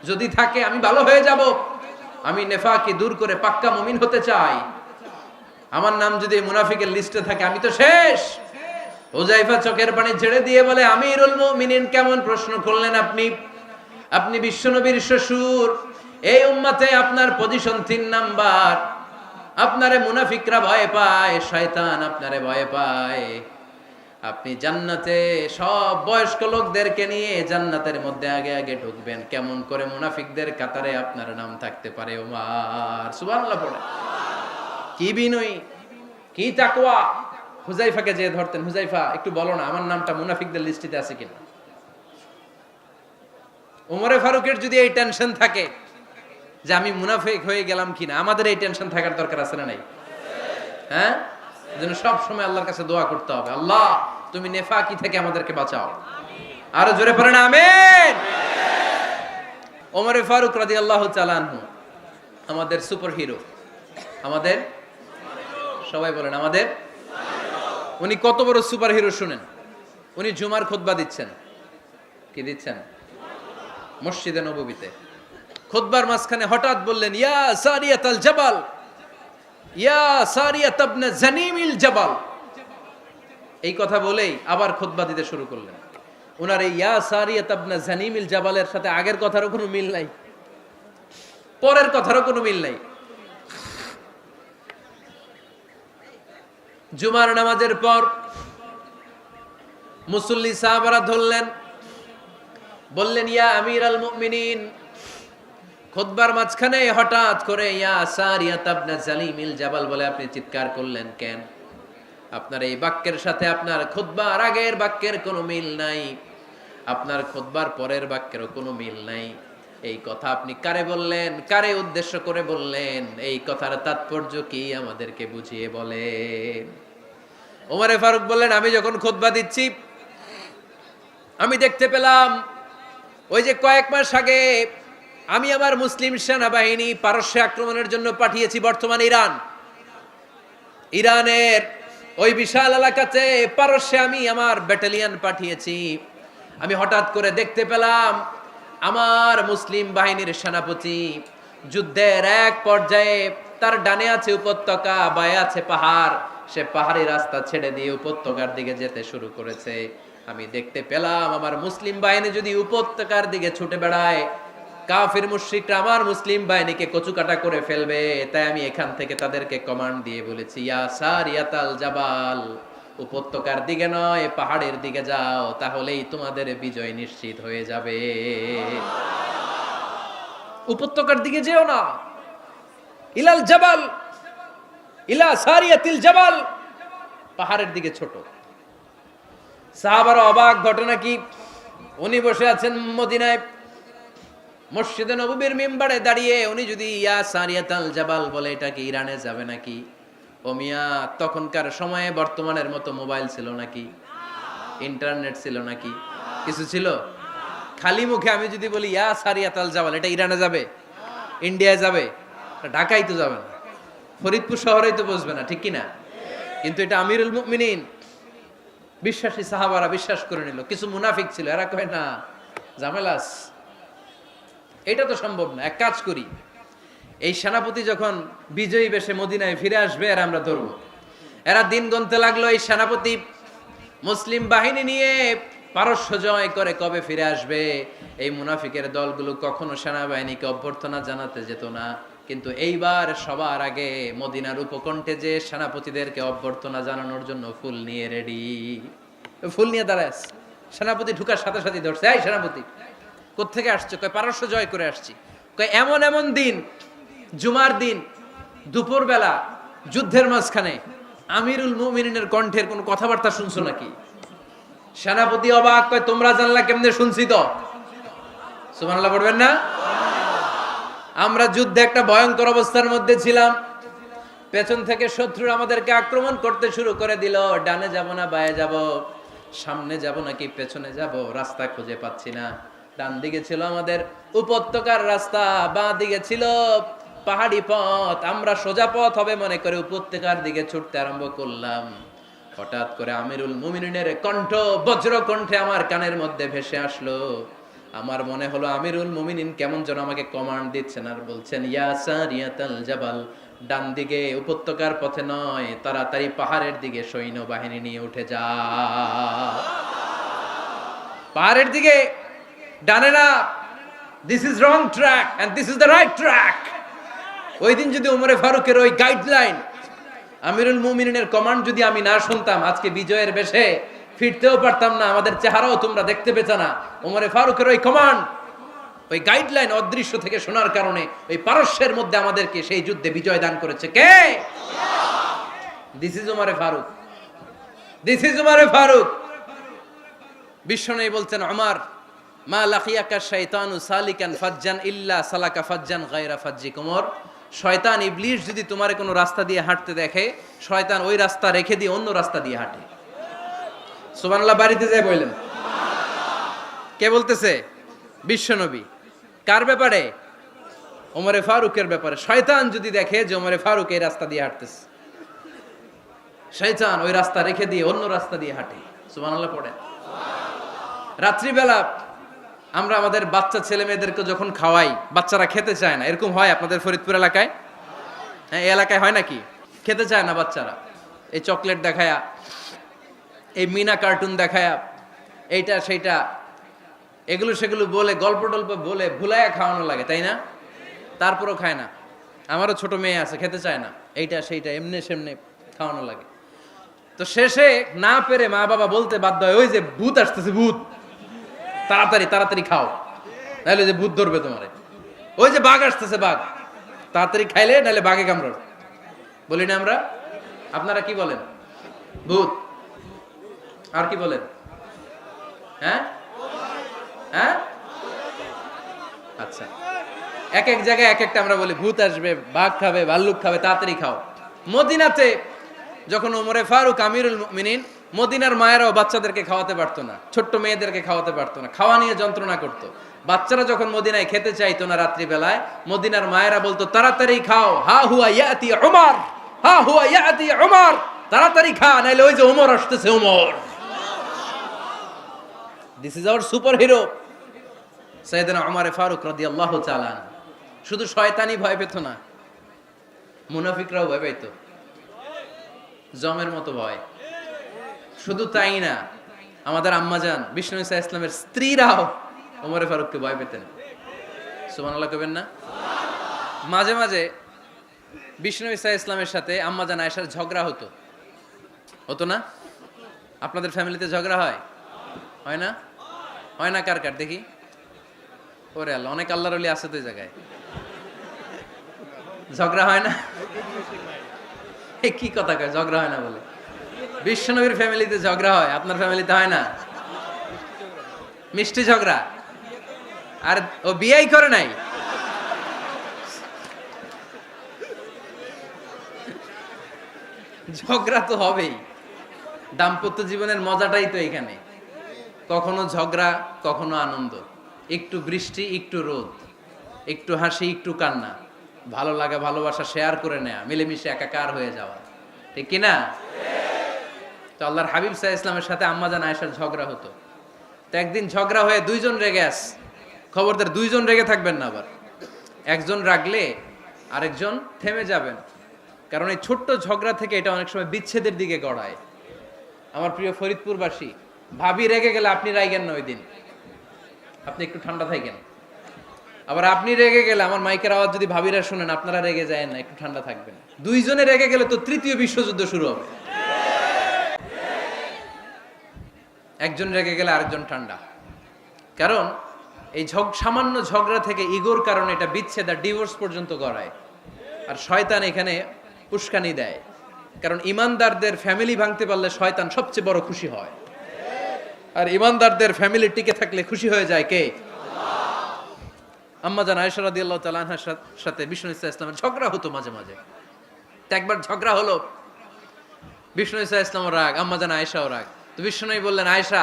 যদি থাকে আমি ভালো হয়ে যাব, আমি নেফাকি দূর করে পাক্কা মুমিন হতে চাই। আমার নাম যদি মুনাফিকের লিস্টে থাকে আমি তো শেষ। হুযায়ফা চোখের পানি ছেড়ে দিয়ে বলে, আমিরুল মুমিনিন, কেমন প্রশ্ন করলেন আপনি? আপনি বিশ্বনবীর শ্বশুর, এই উম্মতে আপনার পজিশন 3 নাম্বার। আপনারে মুনাফিকরা ভয় পায়, শয়তান আপনারে ভয় পায়। আপনি জান্নাতে সব বয়স্ক লোকদেরকে নিয়ে জান্নাতের মধ্যে আগে আগে ঢুকবেন, কেমন করে মুনাফিকদের কাতারে আপনার নাম থাকতে পারে ওমর? সুবহানাল্লাহ পড়ে। কি বিনয়ী, কি তাকওয়া। হুযায়ফাকে যে ধরতেন, হুযায়ফা একটু বলো না আমার নামটা মুনাফিকদের লিস্টিতে আছে কিনা। ওমরে ফারুকের যদি এই টেনশন থাকে যে আমি মুনাফিক হয়ে গেলাম কিনা, আমাদের এই টেনশন থাকার দরকার আছে না নাই? হ্যাঁ, যেন সব সময় আল্লাহর কাছে দোয়া করতে হবে, আল্লাহ তুমি নেফাকি থেকে আমাদেরকে বাঁচাও। আরো জোরে পড়েন আমিন। ওমরে ফারুক রাদিয়াল্লাহু তাআলা আনহু আমাদের সুপার হিরো, আমাদের সবাই বলেন আমাদের। উনি কত বড় সুপার হিরো শুনেন। উনি জুমার খুতবা দিচ্ছেন। কি দিচ্ছেন? মসজিদে নববীতে খুতবার মাঝখানে হঠাৎ বললেন, ইয়া সারিয়াতাল জাবাল, ইয়া সারিয়াত ইবনে জানিমিল জাবাল। এই কথা বলেই আবার খুতবা দিতে শুরু করলেন। ওনার এই ইয়া সারিয়াত ইবনে জানিমিল জাবালের সাথে আগের কথারও কোনো মিল নাই, পরের কথারও কোনো মিল নাই। জুমার নামাজের পর মুসল্লি সাহাবারা ধরলেন, বললেন, ইয়া আমিরাল মুমিনিন। খুতবার মাঝখানে হঠাৎ করে ইয়া সারিয়াত ইবনে জালিমিল জাবাল বলে আপনি চিৎকার করলেন কেন? আপনার এই বাক্যের সাথে আপনার খুতবার আগের বাক্যের কোনো মিল নাই, আপনার খুতবার পরের বাক্যেরও কোনো মিল নাই। এই কথা আপনি কারে বললেন, কারে উদ্দেশ্য করে বললেন? এই কথার তাৎপর্য কি আমাদেরকে বুঝিয়ে বলেন। ওমরে ফারুক বললেন, আমি যখন খুতবা দিচ্ছি আমি দেখতে পেলাম ওই যে কয়েক মাস আগে আমি আমার মুসলিম সেনাবাহিনী পারস্যে আক্রমণের জন্য পাঠিয়েছি, বর্তমান ইরানের ওই বিশাল এলাকাতে পারস্যে আমি আমার ব্যাটালিয়ন পাঠিয়েছি। আমি হঠাৎ করে দেখতে পেলাম আমার মুসলিম বাহিনীর সেনাপতি যুদ্ধের এক পর্যায়ে তার ডানে আছে উপত্যকা, বায়ে আছে পাহাড়, সে পাহাড়ি রাস্তা ছেড়ে দিয়ে উপত্যকার দিকে যেতে শুরু করেছে। আমি দেখতে পেলাম আমার মুসলিম বাহিনী যদি উপত্যকার দিকে ছুটে বেড়ায়, কাফির মুশরিকরা আমার মুসলিম বাহিনীকে কচুকাটা করে ফেলবে। তাই আমি এখান থেকে তাদেরকে কমান্ড দিয়ে বলেছি, ইয়া সারিয়াতাল জাবাল, উপত্যকার দিকে নয় পাহাড়ের দিকে যাও, তাহলেই তোমাদের বিজয় নিশ্চিত হয়ে যাবে। উপত্যকার দিকে যেও না, ইলাল জাবাল, ইলা সারিয়াতিল জাবাল, পাহাড়ের দিকে ছোট। সাহাবারা অবাক, ঘটনা কি? উনি বসে আছেন মদিনায় মসজিদে নববীর মিম্বারে দাঁড়িয়ে, উনি যদি ইয়া সারিয়াতাল জাবাল বলে, এটা কি ইরানে যাবে নাকি? ও মিয়া, তখনকার সময়ে বর্তমানের মতো মোবাইল ছিল নাকি? ইন্টারনেট ছিল নাকি? কিছু ছিল? খালি মুখে আমি যদি বলি ইয়া সারিয়াতাল জাবাল, এটা ইরানে যাবে, ইন্ডিয়ায় যাবে, ঢাকায় তো যাবে না, ফরিদপুর শহরেই তো বসবে না, ঠিক কিনা? কিন্তু এটা আমিরুল মুমিনিন বিশ্বাসী সাহাবারা বিশ্বাস করে নিল। কিছু মুনাফিক ছিল, এরা কয় না ঝামেলাস, এটা তো সম্ভব না। এক কাজ করি, এই সেনাপতি যখন বিজয়ী বেশে মদিনায় ফিরে আসবে, এরা আমরা ধরবো। এরা দিন গুনতে লাগলো, এই সেনাপতি মুসলিম বাহিনী নিয়ে পারস্য জয় করে কবে ফিরে আসবে। এই মুনাফিকের দলগুলো কখনো সেনাবাহিনীকে অভ্যর্থনা জানাতে যেত না, কিন্তু এইবার সবার আগে মদিনার উপকণ্ঠে যে সেনাপতিদেরকে অভ্যর্থনা জানানোর জন্য ফুল নিয়ে রেডি, ফুল নিয়ে দাঁড়ায়। সেনাপতি ঢুকার সাথে সাথে ধরছে, এই সেনাপতি কোত্থেকে আসছে? কয় পারস্য জয় করে আসছি। কয় এমন এমন দিন, জুমার দিন দুপুর বেলা যুদ্ধের মাঝখানে আমিরুল মুমিনিনের কণ্ঠের কোনো কথাবার্তা শুনছো নাকি? সেনাপতি অবাক, কয় তোমরা জানলা কেমনে? শুনছি তো। সুবহানাল্লাহ পড়বেন না? আমরা যুদ্ধে একটা ভয়ঙ্কর অবস্থার মধ্যে ছিলাম, পেছন থেকে শত্রু আমাদেরকে আক্রমণ করতে শুরু করে দিল। ডানে যাব না বায়ে যাব, সামনে যাব নাকি পেছনে যাব, রাস্তা খুঁজে পাচ্ছি না। ডান দিকে ছিল আমাদের উপত্যকার রাস্তা, বাঁ দিকে ছিল পাহাড়ি পথ। আমরা সোজা পথ হবে মনে করে উপত্যকার দিকে ছুটতে আরম্ভ করলাম। হঠাৎ করে আমিরুল মুমিনিনের কণ্ঠ বজ্র কণ্ঠে আমার কানের মধ্যে ভেসে আসলো। আমার মনে হলো আমিরুল মুমিনিন কেমন যেন আমাকে কমান্ড দিচ্ছেন আর বলছেন, ইয়া সারিয়াতাল জাবাল, ডান দিকে উপত্যকার পথে নয়, তাড়াতাড়ি পাহাড়ের দিকে সৈন্য বাহিনী নিয়ে উঠে যা। পাহাড়ের দিকে, ডানে না। This is wrong track and this is the right track. ওই দিন যদি ওমরে ফারুকের ওই গাইডলাইন, আমিরুল মুমিনিনের কমান্ড যদি আমি না শুনতাম, আজকে বিজয়ের বেশে ফিরতেও পারতাম না, আমাদের চেহারাও তোমরা দেখতে পেতে না। ওমরে ফারুকের ওই কমান্ড, ওই গাইডলাইন অদৃশ্য থেকে শোনার কারণে ওই পারস্যের মধ্যে আমাদেরকে সেই যুদ্ধে বিজয় দান করেছে কে? দিস ইজ ওমরে ফারুক, দিস ইজ ওমরে ফারুক। বিশ্বনবী বলছেন, ওমর, মা লাকিয়াকা শাইতানু সালিকান ফাজ্জান ইল্লা সালাকা ফাজ্জান গায়রা ফাজ্জিক। ওমর, শয়তান ইবলিস যদি তোমারে কোনো রাস্তা দিয়ে হাঁটতে দেখে, শয়তান ওই রাস্তা রেখে দিয়ে অন্য রাস্তা দিয়ে হাঁটে। সুবহানাল্লাহ বাড়িতে যায় বললেন। কে বলতেছে? বিশ্বনবী। কার ব্যাপারে? ওমরে ফারুকের ব্যাপারে। শয়তান যদি দেখে যে ওমরে ফারুক এই রাস্তা দিয়ে হাঁটতেছে, শয়তান ওই রাস্তা রেখে দিয়ে অন্য রাস্তা দিয়ে হাঁটে। সুবহানাল্লাহ পড়ে। রাত্রিবেলা আমরা আমাদের বাচ্চা ছেলে মেয়েদেরকে যখন খাওয়াই, বাচ্চারা খেতে চায় না, এরকম হয় আপনাদের ফরিদপুর এলাকায়? হ্যাঁ, এই এলাকায় হয় নাকি? খেতে চায় না বাচ্চারা, এই চকলেট দেখায়া, এই মিনা কার্টুন দেখায়া, এইটা সেইটা এগুলো সেগুলো বলে, গল্প টল্প বলে ভুলায়া খাওয়ানো লাগে, তাই না? তারপরও খায় না। আমারও ছোট মেয়ে আছে, খেতে চায় না, এইটা সেইটা এমনি সেমনে খাওয়ানো লাগে। তো শেষে না পেরে মা বাবা বলতে বাধ্য হয়, ওই যে ভূত আসতেছে, ভূত, তাড়াতাড়ি তাড়াতাড়ি খাও, নাহলে যে ভূত ধরবে তোমারে। ওই যে বাঘ আসতেছে, বাঘ, তাড়াতাড়ি খাইলে নাহলে বাঘে কামড়াবে। বলি না আমরা? আপনারা কি বলেন? ভূত। আর কি বলেন? হ্যাঁ হ্যাঁ, আচ্ছা, এক এক জায়গায় এক একটা আমরা বলি, ভূত আসবে, বাঘ খাবে, ভাল্লুক খাবে, তাড়াতাড়ি খাও। মদিনাতে যখন ওমরে ফারুক আমিরুল মুমিনিন, মদিনার মায়েরাও বাচ্চাদেরকে খাওয়াতে পারতো না, ছোট্ট মেয়েদেরকে খাওয়াতে পারতো না, খাওয়া নিয়ে যন্ত্রণা করতো। বাচ্চারা যখন মদিনায় খেতে চাইতো না রাত্রি বেলায়, মদিনার মায়েরা বলতো, তাড়াতাড়ি খাও, হা হুয়া ইয়াতি উমর, হা হুয়া ইয়াতি উমর, তাড়াতাড়ি খা, নাইলে ওই যে ওমর আসতেছে, Omar. This is our superhero সাইয়েদনা উমর ফারুক রাদিয়াল্লাহু তাআলা। শুধু শয়তানি ভয় পেত না, মুনাফিকরাও ভয় পাইতো, জমের মতো ভয়। শুধু তাই না, আমাদের আম্মাজান বিষ্ণু ইসা ইসলামের স্ত্রীরাও ওমর ফারুককে ভয় পেতেন। সুবহানাল্লাহ কইবেন না? মাঝে মাঝে বিষ্ণু ইসা ইসলামের সাথে আম্মাজান আয়েশার ঝগড়া হতো, হতো না? আপনাদের ফ্যামিলিতে ঝগড়া হয়? হয় না? হয় না? কার কার দেখি? ওরে আল্লাহ, অনেক আল্লাহর ওলি আছে তো এই জায়গায়। ঝগড়া হয় না? কি কথা কয়, ঝগড়া হয় না বলে? বিশ্বনবীর ফ্যামিলিতে ঝগড়া হয়, আপনার ফ্যামিলিতে হয় না? মিষ্টি ঝগড়া। আর ও বিয়েই করে নাই। ঝগড়া তো হবেই, দাম্পত্য জীবনের মজাটাই তো এখানে। কখনো ঝগড়া, কখনো আনন্দ, একটু বৃষ্টি, একটু রোদ, একটু হাসি, একটু কান্না, ভালো লাগা ভালোবাসা শেয়ার করে নেয়া, মিলেমিশে একাকার হয়ে যাওয়া, ঠিক কিনা? তো আল্লাহর হাবিব সাল্লাল্লাহু আলাইহি ইসলামের সাথে আম্মাজান আয়েশার ঝগড়া হতো। তো একদিন ঝগড়া হয়ে দুইজন রেগে আস, খবরদার দুইজন রেগে থাকবেন না আবার। একজন রাগলে আরেকজন থেমে যাবেন, কারণ এই ছোট্ট ঝগড়া থেকে এটা অনেক সময় বিচ্ছেদের দিকে গড়ায়। আমার প্রিয় ফরিদপুরবাসী, ভাবি রেগে গেলে আপনি রাইগেন না, ওই দিন আপনি একটু ঠান্ডা থাকেন। আবার আপনি রেগে গেলে, আমার মাইকের আওয়াজ যদি ভাবিরা শুনেন, আপনারা রেগে যায় না, একটু ঠান্ডা থাকবেন। দুইজনে রেগে গেলে তো তৃতীয় বিশ্বযুদ্ধ শুরু হবে। একজন রেগে গেলে আরেকজন ঠান্ডা, কারণ এই সামান্য ঝগড়া থেকে ইগোর কারণে এটা বিচ্ছেদ আর ডিভোর্স পর্যন্ত গড়ায়। আর শয়তান এখানে উস্কানি দেয়, কারণ ইমানদারদের ফ্যামিলি ভাঙতে পারলে শয়তান সবচেয়ে বড় খুশি হয়। আর ইমানদারদের ফ্যামিলি টিকে থাকলে খুশি হয়ে যায় কে? আম্মাজান আয়েশা রাদিয়াল্লাহু তাআলা আনহার সাথে বিষ্ণু ইসলামের ঝগড়া হতো মাঝে মাঝে। তো একবার ঝগড়া হলো, বিষ্ণু ইসলামের রাগ, আম্মাজান আয়েশাও রাগ। তো বিষ্ণু বললেন, আয়েশা,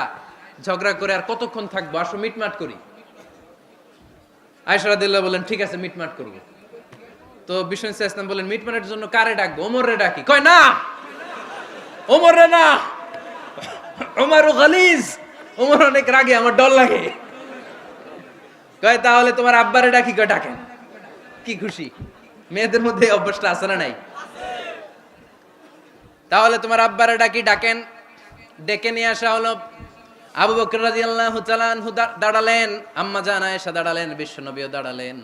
ঝগড়া করে আর কতক্ষণ থাকবো, আসো মিটমাট করি। আয়েশা রাদিয়াল্লাহু বললেন, ঠিক আছে, মিটমাট করব। তো বিষ্ণু ইসলাম বললেন, মিটমাটের জন্য কারে ডাকবো? ওমর রে ডাকি। কয় না, ওমর রে না, ওমর গালিজ, ওমর অনেক রাগে, আমার ডর লাগে। কয় তাহলে তোমার আব্বারে ডাকি। কয় ডাকেন। কি খুশি! মেয়েদের মধ্যে এই অভ্যাসটা আছে না নাই? তাহলে তোমার আব্বারে ডাকি, ডাকেন। ডেকে নিয়ে আসা হলো। আবু বকর রাদিয়াল্লাহু তাআলা আনহু দাঁড়ালেন, আম্মাজান আয়েশা দাঁড়ালেন, বিশ্বনবীও দাঁড়ালেন।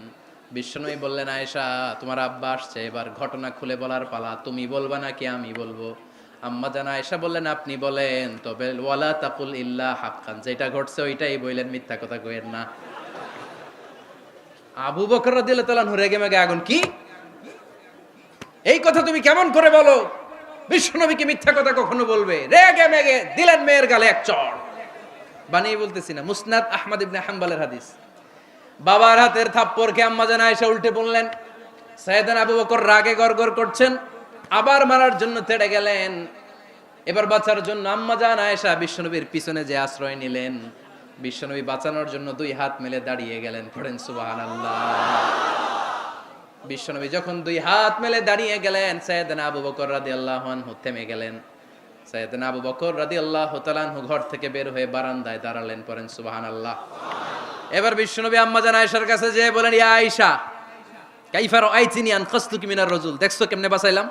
বিশ্বনবী বললেন, আয়েশা, তোমার আব্বা আসছে, এবার ঘটনা খুলে বলার পালা, তুমি বলবা নাকি আমি বলবো? আম্মাজান আয়েশা বললেন, আপনি বলেন। তবে ওয়ালা তাকুল ইল্লা হাক্কান, যেটা ঘটছে ওইটাই বললেন, মিথ্যা কথা কইেন না। আবু বকর রাদিয়াল্লাহু তাআলা আনহু রেগে মেগে আগুন। কি, এই কথা তুমি কেমন করে বলো? বিশ্বনবীকে মিথ্যা কথা কখনো বলবে? রেগে মেগে দিলেন মেয়ের গালে এক চড়। বানিয়ে বলতেছি না, মুসনাদ আহমদ ইবনে হাম্বলের হাদিস। বাবার হাতের থাপ্পড়কে আম্মাজান আয়েশা উল্টে বললেন। সাইয়েদনা আবু বকর রাগে গড়গড় করছেন, আবার মারার জন্য তেড়ে গেলেন। এবার বাঁচার জন্য আম্মাজান আয়েশা বিশ্বনবীর পিছনে যে আশ্রয় নিলেন, বিশ্বনবী বাঁচানোর জন্য দুই হাত মেলে দাঁড়িয়ে গেলেন। পড়েন সুবহানাল্লাহ। বিশ্বনবী যখন দুই হাত মেলে দাঁড়িয়ে গেলেন, সাইয়েদনা আবু বকর রাদিয়াল্লাহু আনহু থেমে গেলেন। সাইয়েদনা আবু বকর রাদিয়াল্লাহু তাআলা আনহু ঘর থেকে বের হয়ে বারান্দায় দাঁড়ালেন। পড়েন সুবহানাল্লাহ। এবার বিশ্বনবী আম্মা জান আয়েশার কাছে যেয়ে বলেন, ইয়া আয়েশা কাইফা রাআইতিনি আনকাসতুকি মিনার রাজুল, দেখছো কেমনে বাঁচাইলাম?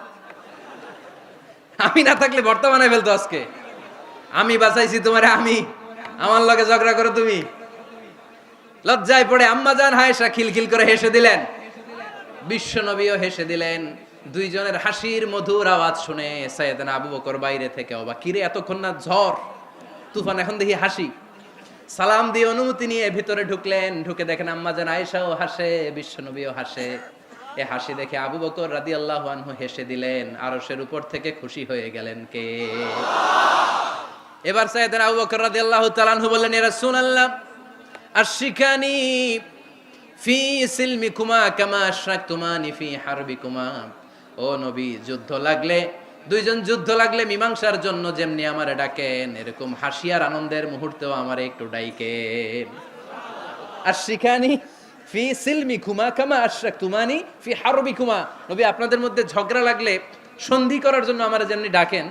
আমি না থাকলে ভর্তা বানাই ফেলতো আজকে। আমি বাঁচাইছি তোমারে, আমি আমার লগে ঝগড়া করো তুমি। লজ্জায় পড়ে আম্মা জান আয়েশা খিলখিল করে হেসে দিলেন, বিশ্বনবীও হেসে দিলেন। দুইজনের হাসির মধুর আওয়াজ শুনে সাইয়েদনা আবু বকর বাইরে থেকে অবাক, কিরে এতক্ষণ না ঝড় তুফান, এখন দেখি হাসি। সালাম দিয়ে অনুমতি নিয়ে ভিতরে ঢুকলেন, ঢুকে দেখেন আম্মা জান আয়েশাও হাসে, বিশ্বনবীও হাসে। এ হাসি দেখে আবু বকর রাদিয়াল্লাহু আনহু হেসে দিলেন, আরশের উপর থেকে খুশি হয়ে গেলেন কে? এবার সাইয়েদনা আবু বকর রাদিয়াল্লাহু তাআলা আনহু বললেন, ইয়া রাসূলুল্লাহ আশরিকানি ফি সিলমিকুমা কামা আশরাকতুমানি ফি হারবিকুমা। ও নবী, যুদ্ধ লাগলে, দুইজন যুদ্ধ লাগলে মীমাংসার জন্য যেমনি আমারে ডাকেন, এরকম হাসি আর আনন্দের মুহূর্তেও আমারে একটু ডাইকেন। আশরিকানি ফি সিলমিকুমা কামা আশরাকতুমানি ফি হারবিকুমা। নবী, আপনাদের মধ্যে ঝগড়া লাগলে সন্ধি করার জন্য আমারে যেমনি ডাকেন,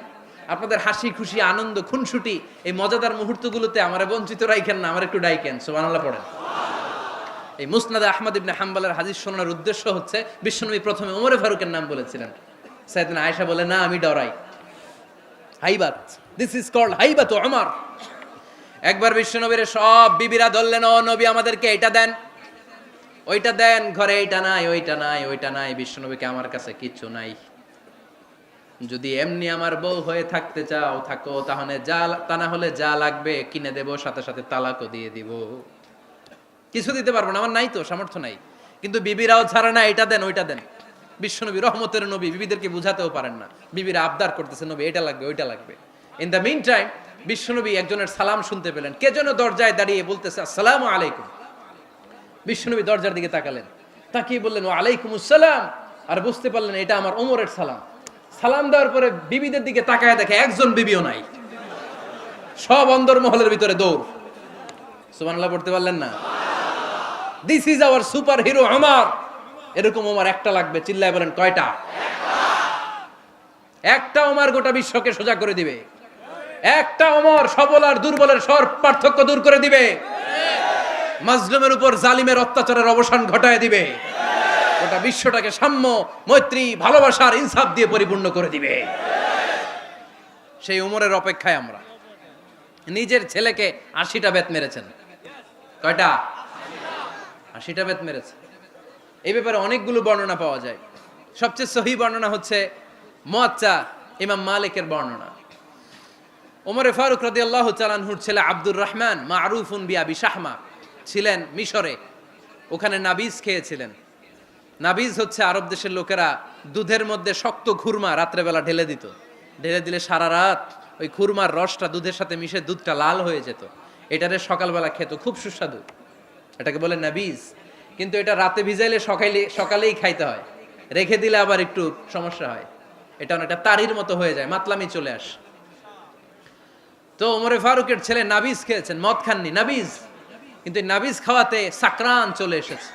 আপনাদের হাসি খুশি আনন্দ খুনসুটি এই মজাদার মুহূর্তগুলোতে আমারে বঞ্চিত রাখেন না, আমার একটু ডাইকেন। সুবহানাল্লাহ পড়েন। এই মুসনাদে আহমদ ইবনে হাম্বলের হাদিস শোনার উদ্দেশ্য হচ্ছে, বিশ্বনবী প্রথমে ওমরে ফারুকের নাম বলেছিলেন। সাইয়েদনা আয়েশা বলে, না আমি ডরাই। হাইবাত, দিস ইজ কল্ড হাইবাত ওমর। একবার বিশ্বনবীর সব বিবিরা ধরলেন, ও নবী আমাদেরকে এটা দেন ওইটা দেন, ঘরে এইটা নাই ওইটা নাই ওইটা নাই। বিশ্বনবীকে, আমার কাছে কিচ্ছু নাই, যদি এমনি আমার বউ হয়ে থাকতে চাও থাকো, তাহলে যা, তা না হলে যা লাগবে কিনে দেব, সাথে সাথে তালাকও দিয়ে দিব। কিছু দিতে পারবো না, আমার নাই তো, সামর্থ্য নাই। কিন্তু বিবিরাও ছাড়ে না, এটা দেন ওইটা দেন। বিশ্বনবী রহমতের নবী, বিবিদেরকে বুঝাতেও পারেন না, বিবিরা আবদার করতেছে, নবী এটা লাগবে ওইটা লাগবে। ইন দ্য মিন টাইম বিশ্বনবী একজনের সালাম শুনতে পেলেন, কে যেন দরজায় দাঁড়িয়ে বলতেছে আসসালামু আলাইকুম। বিশ্বনবী দরজার দিকে তাকালেন, তাকিয়ে বললেন ওয়া আলাইকুমুস সালাম, আর বুঝতে পারলেন এটা আমার ওমরের সালাম। সালাম দেওয়ার পরে বিবিদের দিকে তাকায় দেখে একজন বিবিও নাই, সব অন্দরমহলের ভিতরে দৌড়। সুবহানাল্লাহ পড়তে পারলেন না? This is our super hero Omar. এরকম ওমর একটা লাগবে, চিল্লায় বলেন কয়টা? একটা ওমর গোটা বিশ্বকে সোজা করে দিবে। একটা ওমর সবল আর দুর্বলের সব পার্থক্য দূর করে দিবে। মাজলুমের উপর জালিমের অত্যাচারের অবসান ঘটায় দিবে। গোটা বিশ্বটাকে সাম্য, মৈত্রী, ভালোবাসার ইনসাফ দিয়ে পরিপূর্ণ করে দিবে। সেই ওমরের অপেক্ষায় আমরা। নিজের ছেলেকে 80টা বেত মেরেছেন। কয়টা? 80টা বেত মেরেছে। এই ব্যাপারে অনেকগুলো বর্ণনা পাওয়া যায়। সবচেয়ে সহিহ বর্ণনা হচ্ছে মুয়াত্তা ইমাম মালিকের বর্ণনা। ওমরে ফারুক রাদিয়াল্লাহু তাআলা আনহুর ছেলে আব্দুর রহমান মারুফুন বিআবি শাহমা ছিলেন মিশরে। ওখানে নাবিজ খেয়েছিলেন। নাবিজ হচ্ছে আরব দেশের লোকেরা দুধের মধ্যে শক্ত খুরমা রাত্রেবেলা ঢেলে দিত। ঢেলে দিলে সারা রাত ওই খুরমার রসটা দুধের সাথে মিশে দুধটা লাল হয়ে যেত। এটারে সকালবেলা খেত, খুব সুস্বাদু। এটাকে বলে নাবিজ। কিন্তু এটা রাতে ভিজাইলে সকালেই খাইতে হয়, রেখে দিলে আবার একটু সমস্যা হয়। এটা অনেকটা তারির মতো হয়ে যায়, মাতলামি চলে আসে। তো ওমরে ফারুকের ছেলে নাবিজ খেয়েছেন, মদ খাননি, নাবিজ। কিন্তু নাবিজ খাওয়াতে সাকরান চলে এসেছে।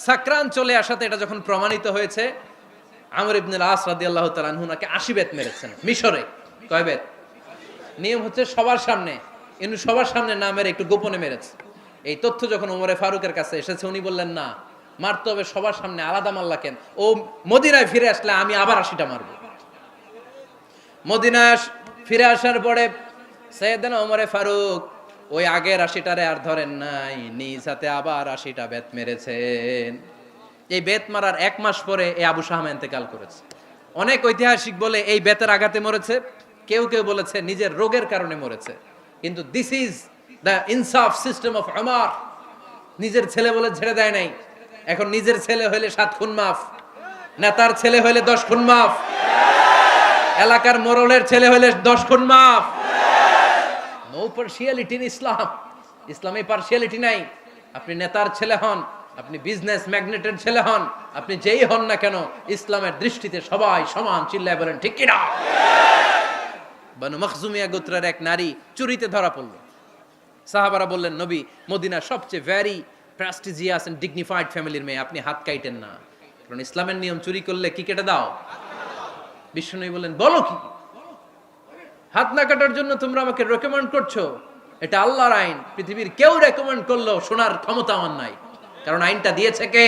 সাকরান চলে আসাতে এটা যখন প্রমাণিত হয়েছে, আমর ইবনুল আস রাদিয়াল্লাহু তাআলা আনহু নাকি 80 বেত মেরেছেন মিশরে। কয় বেত? নিয়ম হচ্ছে সবার সামনে, কিন্তু সবার সামনে না মেরে একটু গোপনে মেরেছে। এই তথ্য যখন ওমরে ফারুকের কাছে এসেছে, উনি বললেন না, মারতে হবে সবার সামনে, আলাদা মারলা কেন? ও মদিনায় ফিরে আসলে আমি আবার 80টা মারব। মদিনায় ফিরে আসার পরে সাইয়েদনা ওমরে ফারুক ওই আগের 80টারে আর ধরেন নাই, নিজ হাতে আবার 80টা বেত মেরেছেন। এই বেত মারার 1 মাস পরে এই আবু শাহমা ইন্তেকাল করেছে। অনেক ঐতিহাসিক বলে এই বেতের আঘাতে মরেছে, কেউ কেউ বলেছে নিজের রোগের কারণে মরেছে। কিন্তু দিস ইজ দ্য ইনসাফ সিস্টেম অফ ওমর। নিজের ছেলে বলে ছেড়ে দেয় নাই। এখন নিজের ছেলে হইলে 7 খুন মাফ, নেতার ছেলে হইলে 10 খুন মাফ, এলাকার মোড়লের ছেলে হইলে 10 খুন মাফ। নো পার্সিয়ালিটি ইন ইসলাম। ইসলামে পার্সিয়ালিটি নাই। আপনি নেতার ছেলে হন, আপনি বিজনেস ম্যাগনেটের ছেলে হন, আপনি যেই হন না কেন, ইসলামের দৃষ্টিতে সবাই সমান। চিল্লায় বলেন ঠিক কিনা? বানু মখজুমিয়া গোত্রের এক নারী চুরিতে ধরা পড়ল। সাহাবারা বললেন, নবী মদিনার সবচেয়ে ভেরি প্রেস্টিজিয়াস এন্ড ডিগনিফাইড ফ্যামিলির মেয়ে, আপনি হাত কাটেন না, কারণ ইসলামের নিয়ম চুরি করলে কি কেটে দাও? বিশ্বনবী বললেন, বলো কি? হাত না কাটার জন্য তোমরা আমাকে রেকমেন্ড করছো? এটা আল্লাহর আইন, পৃথিবীর কেউ রেকমেন্ড করলেও শোনার ক্ষমতা আমার নাই, কারণ আইনটা দিয়েছে কে?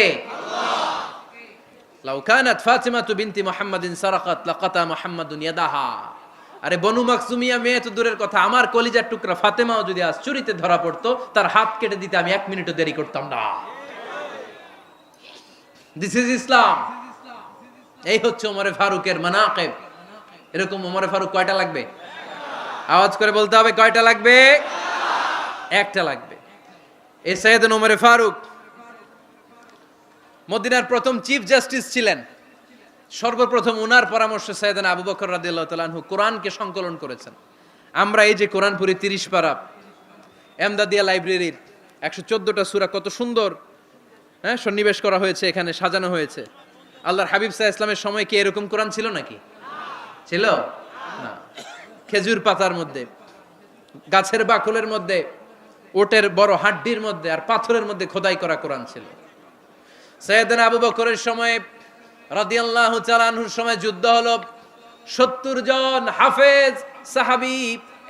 লাউ কানাত ফাতিমাতু বিনতি মুহাম্মাদিন সারাকাত লাকাতা মুহাম্মাদুন ইয়াদাহা। আরে বনু মাকসুমিয়া মেয়ে তো দূরের কথা, আমার কলিজার টুকরা ফাতেমাও যদি আজ চুরিতে ধরা পড়তো, তার হাত কেটে দিতে আমি 1 মিনিটও দেরি করতাম না। দিস ইজ ইসলাম। এই হচ্ছে ওমরে ফারুকের মানাকিব। এরকম ওমরে ফারুক কয়টা লাগবে? আওয়াজ করে বলতে হবে, কয়টা লাগবে? একটা লাগবে। এই সাইয়েদনা ওমরে ফারুক মদিনার প্রথম চিফ জাস্টিস ছিলেন। সর্বপ্রথম উনার পরামর্শে সাইয়েদনা আবু বকর রাদিয়াল্লাহু তাআলা আনহু কোরআনকে সংকলন করেছেন। আমরা এই যে কোরআন পড়ি 30 পারা, এমদাদিয়া লাইব্রেরির 114টা সূরা, কত সুন্দর সন্নিবেশ করা হয়েছে, এখানে সাজানো হয়েছে। আল্লাহর হাবিব সাল্লাল্লাহু আলাইহি ওয়াসাল্লামের সময় কি এরকম কোরআন ছিল নাকি? ছিল না। খেজুর পাতার মধ্যে, গাছের বাকলের মধ্যে, ওটের বড় হাড্ডির মধ্যে আর পাথরের মধ্যে খোদাই করা কোরআন ছিল। সাইয়েদনা আবু বকরের সময় রাদিয়াল্লাহু তাআলা আনহুর সময় যুদ্ধ হলো, 70 জন হাফেজ সাহাবী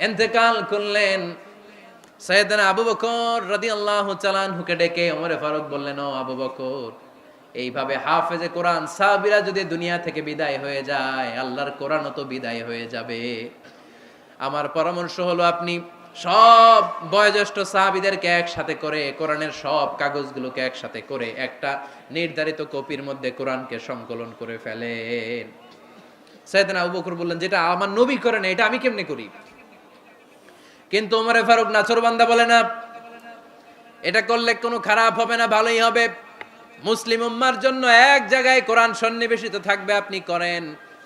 ইন্তেকাল করলেন। সাইয়েদনা আবু বকর রাদিয়াল্লাহু তাআলা আনহুকে ডেকে ওমরে ফারুক বললেন, ও আবু বকর, এইভাবে হাফেজে কোরআন সাহাবীরা যদি দুনিয়া থেকে বিদায় হয়ে যায়, আল্লাহর কোরআনও তো বিদায় হয়ে যাবে। আমার পরামর্শ হলো আপনি সব বয়োজ্যেষ্ঠ সাহাবীদেরকে একসাথে করে কোরআনের সব কাগজগুলোকে একসাথে করে একটা নির্ধারিত কপির মধ্যে কোরআনকে সংকলন করে ফেলেন। সাইয়েদনা আবু বকর বললেন, যেটা আমার নবী করেন এটা আমি কেমনে করি? কিন্তু ওমরে ফারুক নাছোড়বান্দা বলে না, এটা করলে কোনো খারাপ হবে না, ভালোই হবে। মুসলিম উম্মার জন্য এক জায়গায় কোরআন সন্নিবেশিত থাকবে, আপনি করেন।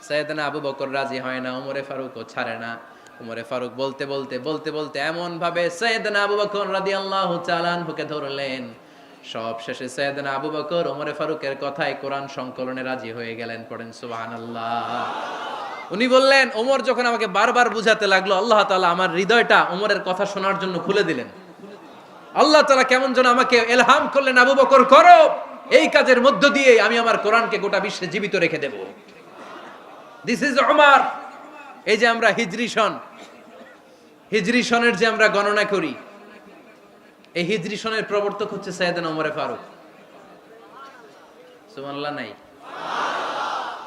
সাইয়েদনা আবু বকর রাজি হয় না, ওমরে ফারুকও ছাড়ে না। ওমরে ফারুক বলতে বলতে বলতে বলতে এমন ভাবে সাইয়েদনা আবু বকর রাদিয়াল্লাহু তাআলা আনহুকে ধরলেন, সব শেষে সাইয়েদনা আবু বকর ওমরে ফারুকের কথায় কোরআন সংকলনে রাজি হয়ে গেলেন। পড়েন সুবহানাল্লাহ। উনি বললেন, ওমর যখন আমাকে বারবার বুঝাতে লাগলো, আল্লাহ তাআলা আমার হৃদয়টা ওমরের কথা শোনার জন্য খুলে দিলেন। আল্লাহ তাআলা কেমন যেন আমাকে ইলহাম করলেন, আবু বকর করো, এই কাজের মধ্য দিয়ে আমি আমার কোরআনকে গোটা বিশ্বে জীবিত রেখে দেব। This is Omar. এই যে আমরা হিজরি সনের যে আমরা গণনা করি, এই হিজরি সনের প্রবর্তক হচ্ছে সাইয়েদনা ওমরে ফারুক। সুবহানাল্লাহ নাই?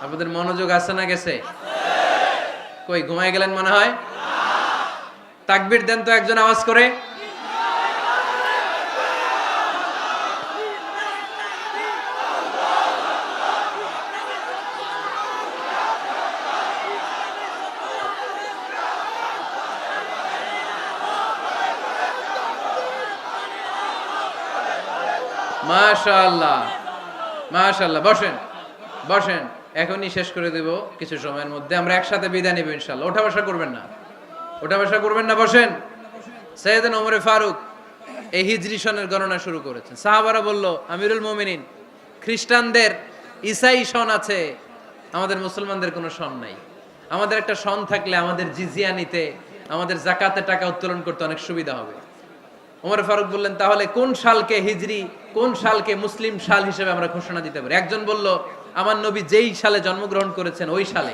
আপনাদের মনোযোগ আছে না গেছে? কই ঘুমায় গেলেন মনে হয়? তাকবীর দেন তো একজন আওয়াজ করে। মাশাআল্লাহ মাশাআল্লাহ। বসেন বসেন, এখনই শেষ করে দেব কিছু সময়ের মধ্যে। আমরা একসাথে বিদায় নেব ইনশাআল্লাহ। ওঠা বসা করবেন না, ওঠা বসা করবেন না, বসেন। সাইয়েদনা ওমরে ফারুক এই হিজরি সনের গণনা শুরু করেছেন। সাহাবারা বলল, আমিরুল মুমিনিন, খ্রিস্টানদের ঈসাই সন আছে, আমাদের মুসলমানদের কোনো সন নাই। আমাদের একটা সন থাকলে আমাদের জিজিয়া নিতে, আমাদের যাকাতের টাকা উত্তোলন করতে অনেক সুবিধা হবে। ওমর ফারুক বললেন, তাহলে কোন সালকে হিজরি, কোন সালকে মুসলিম সাল হিসেবে আমরা ঘোষণা দিতে পারি? একজন বলল, আমার নবী যেই সালে জন্মগ্রহণ করেছেন ওই সালে।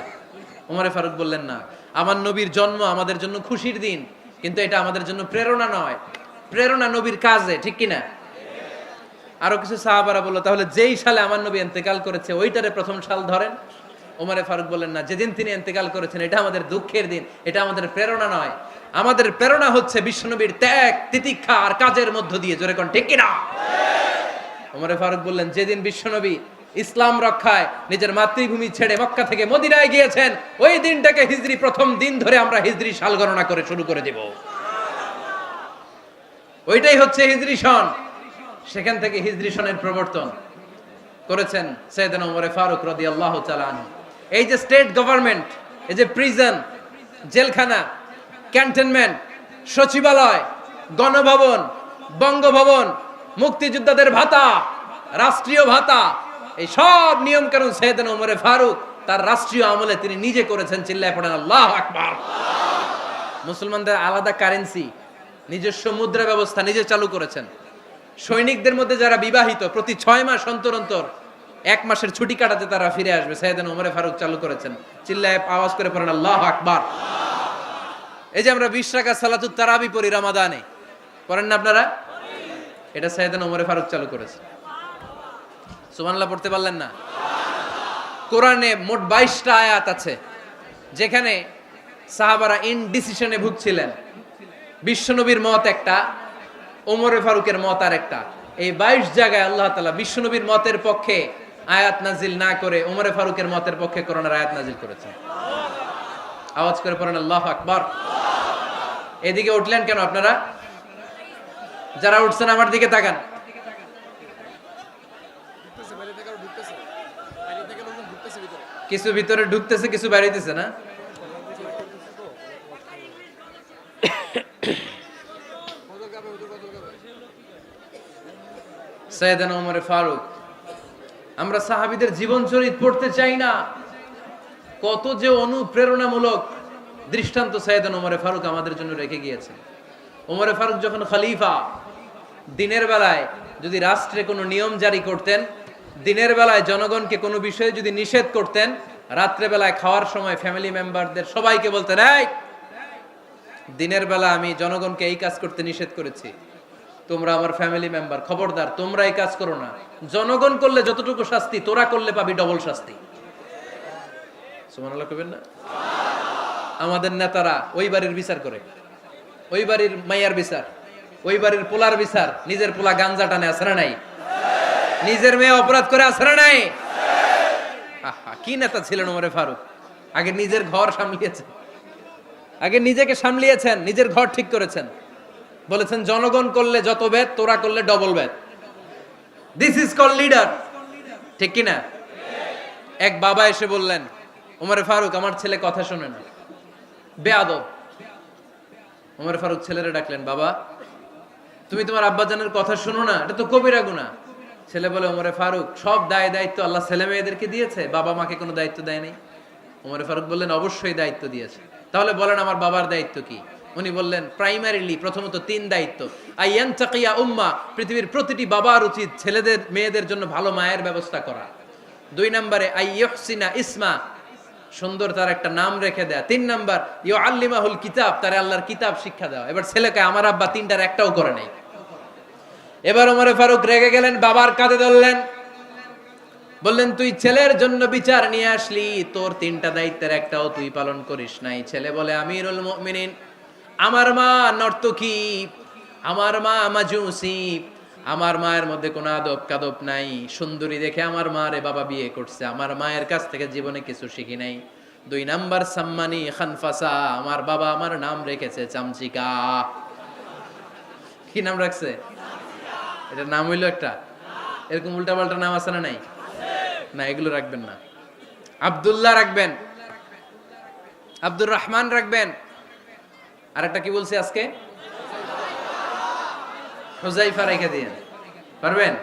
ওমর ফারুক বললেন, না, আমার নবীর জন্ম আমাদের জন্য খুশির দিন, কিন্তু এটা আমাদের জন্য প্রেরণা নয়। প্রেরণা নবীর কাজে, ঠিক কিনা? আরো কিছু সাহাবারা বলল, তাহলে যেই সালে আমার নবী ইন্তেকাল করেছে ওইটারে প্রথম সাল ধরেন। ওমর ফারুক বললেন, না, যেদিন তিনি ইন্তেকাল করেছেন এটা আমাদের দুঃখের দিন, এটা আমাদের প্রেরণা নয়। আমাদের প্রেরণা হচ্ছে বিশ্বনবীর ত্যাগ, তিতিক্ষা আর কাজের মধ্য দিয়ে। জোরে কোন ঠিক কিনা? ওমর ফারুক বললেন, যেদিন বিশ্বনবী ইসলাম রক্ষায় নিজের মাতৃভূমি ছেড়ে মক্কা থেকে মদিনায় গিয়েছেন, ওই দিনটাকে হিজরি প্রথম দিন ধরে আমরা হিজরি সাল গণনা করে শুরু করে দেব। ওইটাই হচ্ছে হিজরি সন। সেখান থেকে হিজরি সনের প্রবর্তন করেছেন সাইয়েদনা ওমর ফারুক রাদিয়াল্লাহু তাআলা আনহু। এই যে স্টেট গভর্নমেন্ট, এই যে প্রিজন, জেলখানা, ক্যান্টনমেন্ট, সচিবালয়, গণভবন, বঙ্গভবন, মুক্তিযোদ্ধাদের ভাতা, রাষ্ট্রীয় ভাতা, এই সব নিয়ম কানুন সাইয়েদনা ওমর ফারুক তার রাষ্ট্রীয় আমলে তিনি নিজে করেছেন। চিল্লায় পড়েন আল্লাহু আকবার। মুসলমানদের আলাদা কারেন্সি, নিজস্ব মুদ্রা ব্যবস্থা নিজে চালু করেছেন। সৈনিকদের মধ্যে যারা বিবাহিত, প্রতি 6 মাস অন্তর অন্তর 1 মাসের ছুটি কাটাতে তারা ফিরে আসবে, সাইয়েদনা ওমর ফারুক চালু করেছেন। চিল্লায় আওয়াজ করে পড়েন আল্লাহু আকবার। এই যে আমরা 20 রাকাত সালাতুত তারাবি পড়ি রমাদানে, পড়েন না আপনারা? এটা সাইয়েদনা ওমর ফারুক চালু করেছে। সুবহানাল্লাহ পড়তে পারলেন না? কোরআনে মোট 22টা আয়াত আছে যেখানে সাহাবারা ইনডিসিশনে ভুগছিলেন। বিশ্বনবীর মত একটা, ওমর ফারুকের মত আর একটা। এই 22 জায়গায় আল্লাহ তাআলা বিশ্বনবীর মতের পক্ষে আয়াত নাজিল না করে ওমর ফারুকের মতের পক্ষে কোরআনের আয়াত নাজিল করেছেন। আওয়াজ করে পড়েন আল্লাহু আকবার। এদিকে উঠলেন কেন আপনারা? যারা উঠছেন আমার দিকে তাকান। কিছু ভিতরে ঢুকতেছে, কিছু বাইরেতেছে না? সাইয়েদনা ওমর ফারুক, আমরা সাহাবীদের জীবন চরিত পড়তে চাই না, কত যে অনুপ্রেরণামূলক দৃষ্টান্ত সাইয়েদনা ওমর ফারুক আমাদের জন্য রেখে গিয়েছেন। ওমর ফারুক যখন খলিফা, দিনের বেলায় যদি রাষ্ট্রে কোনো নিয়ম জারি করতেন, দিনের বেলায় জনগণকে কোনো বিষয়ে যদি নিষেধ করতেন, রাত্রে বেলায় খাওয়ার সময় ফ্যামিলি মেম্বারদের সবাইকে বলতেন, এই দিনের বেলা আমি জনগণকে এই কাজ করতে নিষেধ করেছি, তোমরা আমার ফ্যামিলি মেম্বার, খবরদার তোমরা এই কাজ করো না। জনগণ করলে যতটুকু শাস্তি, তোরা করলে পাবি ডবল শাস্তি। সুবহানাল্লাহ কইবেন না? আমাদের নেতারা ওই বাড়ির বিচার করে, ওই বাড়ির মাইয়ার বিচার, ওই বাড়ির পোলার বিচার, নিজের পোলা গাঞ্জা টানে আছে না নাই? নিজের মেয়ে অপরাধ করে আছে না নাই? আহা, কি নেতা ছিলেন ওমর ফারুক! আগে নিজের ঘর সামলিয়েছেন, আগে নিজেকে সামলিয়েছেন, নিজের ঘর ঠিক করেছেন। বলেছেন জনগণ করলে যত বেদ, তোরা করলে double Veda. This is call leader, ঠিক কি না? এক বাবা এসে বললেন, ওমর ফারুক আমার ছেলে কথা শোনে না, বেয়াদব। ওমর ফারুক ছেলেরে ডাকলেন, বাবা তুমি তোমার আব্বাজানের কথা শোনো না, এটা তো কবিরা গুনাহ। ছেলে বলে, ওমর ফারুক সব দায় দায়িত্ব আল্লাহ ছেলে মেয়েদেরকে দিয়েছে, বাবা মাকে কোনো দায়িত্ব দেয় নাই। ওমর ফারুক বললেন, অবশ্যই দায়িত্ব দিয়েছে। তাহলে বলেন আমার বাবার দায়িত্ব কি? উনি বললেন, প্রাইমারিলি প্রথমত 3 দায়িত্ব। আইয়ান তাকিয়া উম্মা, পৃথিবীর প্রতিটি বাবার উচিত ছেলেদের মেয়েদের জন্য ভালো মায়ের ব্যবস্থা করা। 2 নম্বরে আইয়ুহসিনা ইসমা, সুন্দর তার একটা নাম রেখে দেয়া। 3 নাম্বার ইউআল্লিমাহুল কিতাব, তার আল্লাহর কিতাব শিক্ষা দেওয়া। এবার ছেলেকে আমার আব্বা 3টার একটাও করে নাই। এবার ওমর ফারুক রেগে গেলেন, বাবার কাঁধে ধরলেন, বললেন তুই ছেলের জন্য বিচার নিয়ে আসলি, তোর 3টা দায়িত্বের একটাও তুই পালন করিস নাই। ছেলে বলে, আমিরুল মুমিনিন, আমার মা নর্তকী, আমার মা মাজুসি, আমার মায়ের মধ্যে কোনো আদব কাদব নাই, সুন্দরী দেখে আমার মারে বাবা বিয়ে করছে, আমার মায়ের কাছ থেকে জীবনে কিছু শিখি নাই। 2 নাম্বার সাম্মানি খানফাসা, আমার বাবা আমার নাম রেখেছে চামচিকা। কি নাম রাখছে? এটা নাম হইলো একটা? এরকম উল্টা পাল্টা নাম আছে না নাই? না, এগুলো রাখবেন না। আব্দুল্লাহ রাখবেন, আব্দুর রহমান রাখবেন, আর একটা কি বলছি আজকে? হুযাইফা রেখে দিয়েন, পারবেন?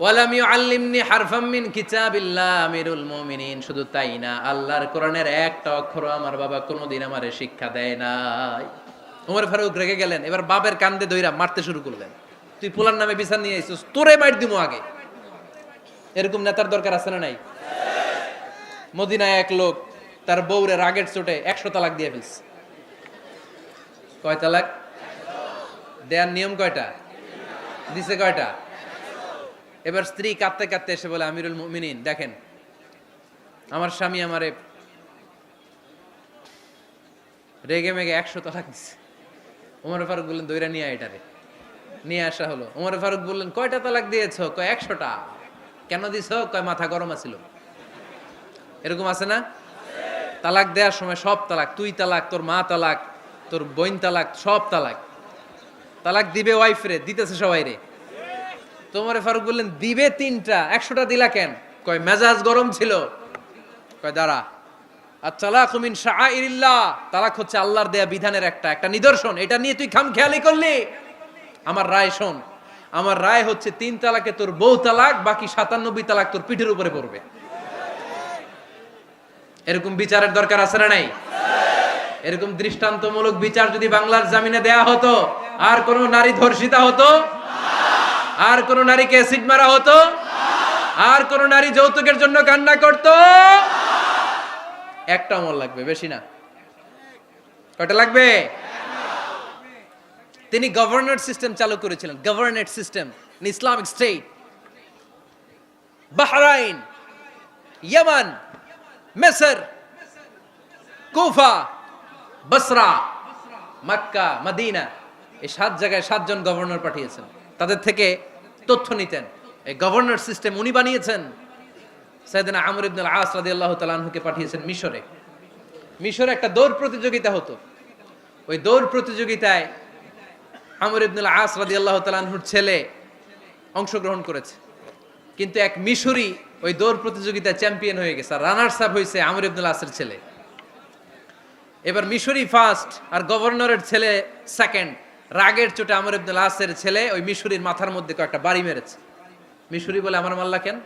ওয়ালাম ইউআল্লিমনি হারফাম মিন কিতাবিল্লাহ আমিরুল মুমিনিন, শুধু তাই না, আল্লাহর কোরআনের একটা অক্ষরও আমার বাবা কোনোদিন আমারে শিক্ষা দেয় নাই। ওমর ফারুক রেগে গেলেন, এবার বাবার কান্দে ধইরা মারতে শুরু করলেন। তুই পোলার নামে বিচার নিয়ে আইছিস, তোরে মাইর দিমু আগে। এরকম নেতার দরকার আছে না নাই? মদিনায় এক লোক তার বউরে রাগের চোটে 100 তালাক দিয়ে ফেলছে। কয় তালাক দেয়ার নিয়ম কয়টা? দিছে কয়টা? এবার স্ত্রী কাঁদতে কাঁদতে এসে বলে, আমিরুল মুমিনিন দেখেন, আমার স্বামী আমারে রেগে মেগে 100 তালাক দিছে। ওমর ফারুক বললেন, দইরা নিয়ে এটারে। নিয়ে আসা হলো। ওমর ফারুক বললেন, কয়টা তালাক দিয়েছো? কয় 100টা। কেন দিছো? কয় মাথা গরম আছিল। এরকম আছে না? তালাক দেওয়ার সময় সব তালাক, তুই তালাক, তোর মা তালাক, তোর বোন তালাক, সব তালাক। তালাক দিবে ওয়াইফ রে, দিতেছে সবাই রে। তো ওমর ফারুক বললেন, দিবে 3টা, 100টা দিলা কেন? কয় মেজাজ গরম ছিল। কয় দাঁড়া, আত-তালাকু মিন শাআইরিল্লাহ, তালাক হচ্ছে আল্লাহর দেয়া বিধানের একটা নিদর্শন, এটা নিয়ে তুই খামখেয়ালি করলি। আমার রায় শোন, আমার রায় হচ্ছে 3 তালাকে তোর বউ তালাক, বাকি 97 তালাক তোর পিঠের উপরে পড়বে। এরকম বিচারের দরকার আছে না নাই? এরকম দৃষ্টান্তমূলক বিচার যদি বাংলার জমিনে দেয়া হতো, আর কোন নারী ধর্ষিতা হতো? আর কোন নারীকে অ্যাসিড মারা হতো? আর কোন নারী যৌতুকের জন্য কান্না করতো? একটা আমল লাগবে, বেশি না। কয়টা লাগবে? তিনি গভর্নর সিস্টেম চালু করেছিলেন, governorate system, Islamic state. Bahrain, Yemen, মিসর, কুফা, বসরা, মক্কা, মদিনা, এই 7 জায়গায় 7 জন গভর্নর পাঠিয়েছেন। তাদের থেকে তথ্য নিতেন। এই গভর্নর সিস্টেম উনি বানিয়েছেন। সাইয়েদনা আমর ইবনে আল আস রাদিয়াল্লাহু তাআলা আনহুকে পাঠিয়েছেন মিশরে। মিশরে একটা দৌড় প্রতিযোগিতা হতো। ওই দৌড় প্রতিযোগিতায় আমর ইবনে আল আস রাদিয়াল্লাহু তাআলা আনহুর ছেলে অংশগ্রহণ করেছে, কিন্তু এক মিশরি ওই দৌড় প্রতিযোগিতায় চ্যাম্পিয়ন হয়ে গেছে। রানার্স আপ হয়েছে আমর ইবনে আল আসের ছেলে। এবার মিশরি ফার্স্ট আর গভর্নরের ছেলে সেকেন্ড। রাগের চোটে আমর ইবনে আল আসের ছেলে ওই মিশরির মাথার মধ্যে কয়েকটা বাড়ি মেরেছে। মিশরি বলে, আমার মাল্লা কেন?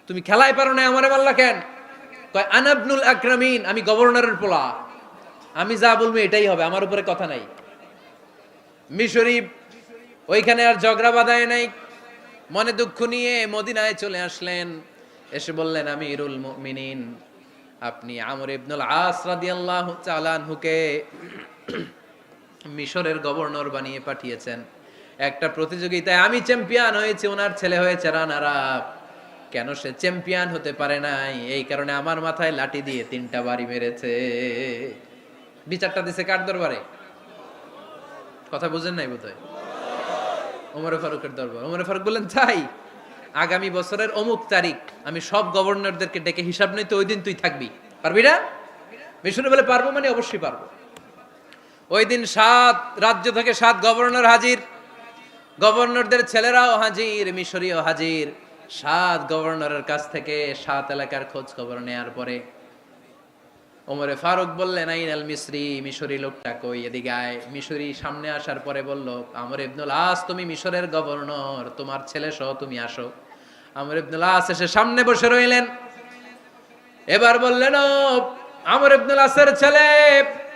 তুমি খেলায় পারো না, আমারে মাল্লা কেন? কয় আনা ইবনুল আকরামিন, আমি গভর্নরের পোলা, আমি যা বলবো এটাই হবে, আমার উপরে কথা নাই। মিশরি ওইখানে আর ঝগড়া বাঁধায় নাই, মনে দুঃখ নিয়ে মদিনায় চলে আসলেন। এসে বললেন, আমিরুল মুমিনিন, আপনি আমর ইবনুল আস রাদিয়াল্লাহু তাআলা আনহুকে মিশরের গভর্নর বানিয়ে পাঠিয়েছেন। একটা প্রতিযোগিতায় আমি চ্যাম্পিয়ন হয়েছি, ওনার ছেলে হয়েছে রানার আপ। কেন সে চ্যাম্পিয়ন হতে পারে নাই? এই কারণে আমার মাথায় লাঠি দিয়ে 3টা বাড়ি মেরেছে। বিচারটা দিছে কার দরবারে? কথা বুঝেন নাই বোধহয়? ওমর ফারুকের দরবার। ওমর ফারুক বললেন, তাই আগামী বছরের অমুক তারিখ আমি সব গভর্নরদেরকে ডেকে হিসাব নেই, তো ওই দিন তুই থাকবি, পারবি না? মিশনে বলে, পারবো মানে অবশ্যই পারবো। ওই দিন 7 রাজ্য থেকে 7 গভর্নর হাজির, গভর্নরদের ছেলেরাও হাজির, মিশরীয় হাজির। 7 গভর্নরের কাছ থেকে 7 এলাকার খোঁজ খবর নেয়ার পরে ওমরে ফারুক বললেন, আইনাল মিসরি, মিশরি লোকটা কই, এদিকে আয়। মিশরি সামনে আসার পরে বলল, আমর ইবনুল আস, তুমি মিশরের গভর্নর, তোমার ছেলে সহ তুমি আসো। আমর ইবনুল আস এসে সামনে বসে রইলেন। এবার বললেন, ও আমর ইবনুল আসের ছেলে,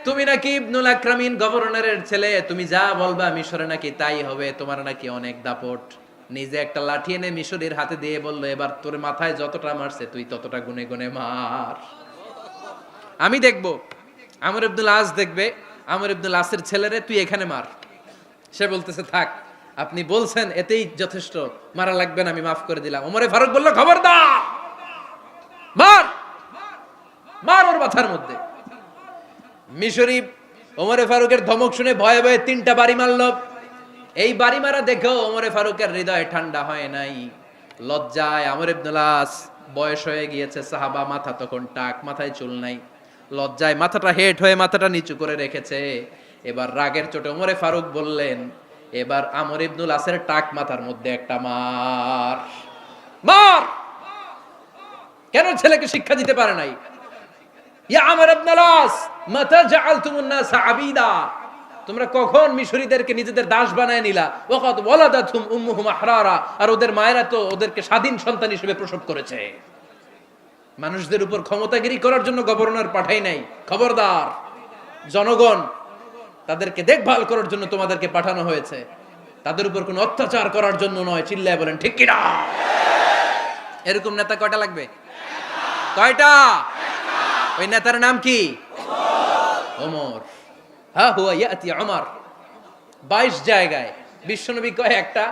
তুমি নাকি ইবনুল আকরামিন গভর্নরের ছেলে, তুমি যা বলবা মিশরে নাকি তাই হবে, তোমার নাকি অনেক দাপট। নিজে একটা লাঠি এনে মিশরীর হাতে দিয়ে বলল, এবার তোর মাথায় যতটা মারছে তুই ততটা গুনে গুনে মার, আমি দেখবো। আমর ইবনুল আস দেখবে, আমর ইবনুল আসের ছেলেরে তুই এখানে মার। সে বলতেছে, থাক, আপনি বলছেন এতেই যথেষ্ট, মারা লাগবে না, আমি মাফ করে দিলাম। ওমরে ফারুক বলল, খবরদার, মার, মার ওর মাথার মধ্যে। মিশরি ওমরে ফারুকের ধমক শুনে ভয়ে ভয়ে 3টা বাড়ি মারল। এই বাড়ি মারা দেখেও ওমরে ফারুকের হৃদয় ঠান্ডা হয় নাই। লজ্জায় আমর ইবনুল আস, বয়স হয়ে গিয়েছে সাহাবা, মাথা তখন টাক, মাথায় চুল নাই, লজ্জায় মাথাটা হেট হয়ে মাথাটা নিচু করে রেখেছে। এবার রাগের চোটে ওমরে ফারুক বললেন, এবার আমর ইবনুল আসের টাক মাথার মধ্যে একটা মার, মার। কেন ছেলেকে শিক্ষা দিতে পারে নাই? ইয়া আমর ইবনুল আস, মাতা জাআলতুমুন নাস আবিদা, তোমরা কখন মিশরীদেরকে নিজেদের দাস বানায় নিলা? ওয়াকাদ ওয়ালাদাতুম উম্মুহুম আহরারা, আর ওদের মায়েরা তো ওদেরকে স্বাধীন সন্তান হিসেবে প্রসব করেছে। মানুষদের উপর ক্ষমতাগিরি করার জন্য গভর্নর পাঠাই নাই। খবরদার, জনগণ, তাদেরকে দেখভাল করার জন্য তোমাদেরকে পাঠানো হয়েছে, তাদের উপর কোনো অত্যাচার করার জন্য নয়। চিল্লায় বলেন ঠিক কিনা? এরকম নেতা কয়টা লাগবে? কয়টা? ওই নেতার নাম কি? ওমর। হ্যাঁ, হুয়া ইয়াতি ওমর। 22 জায়গায় বিশ্বনবী কয় একটা,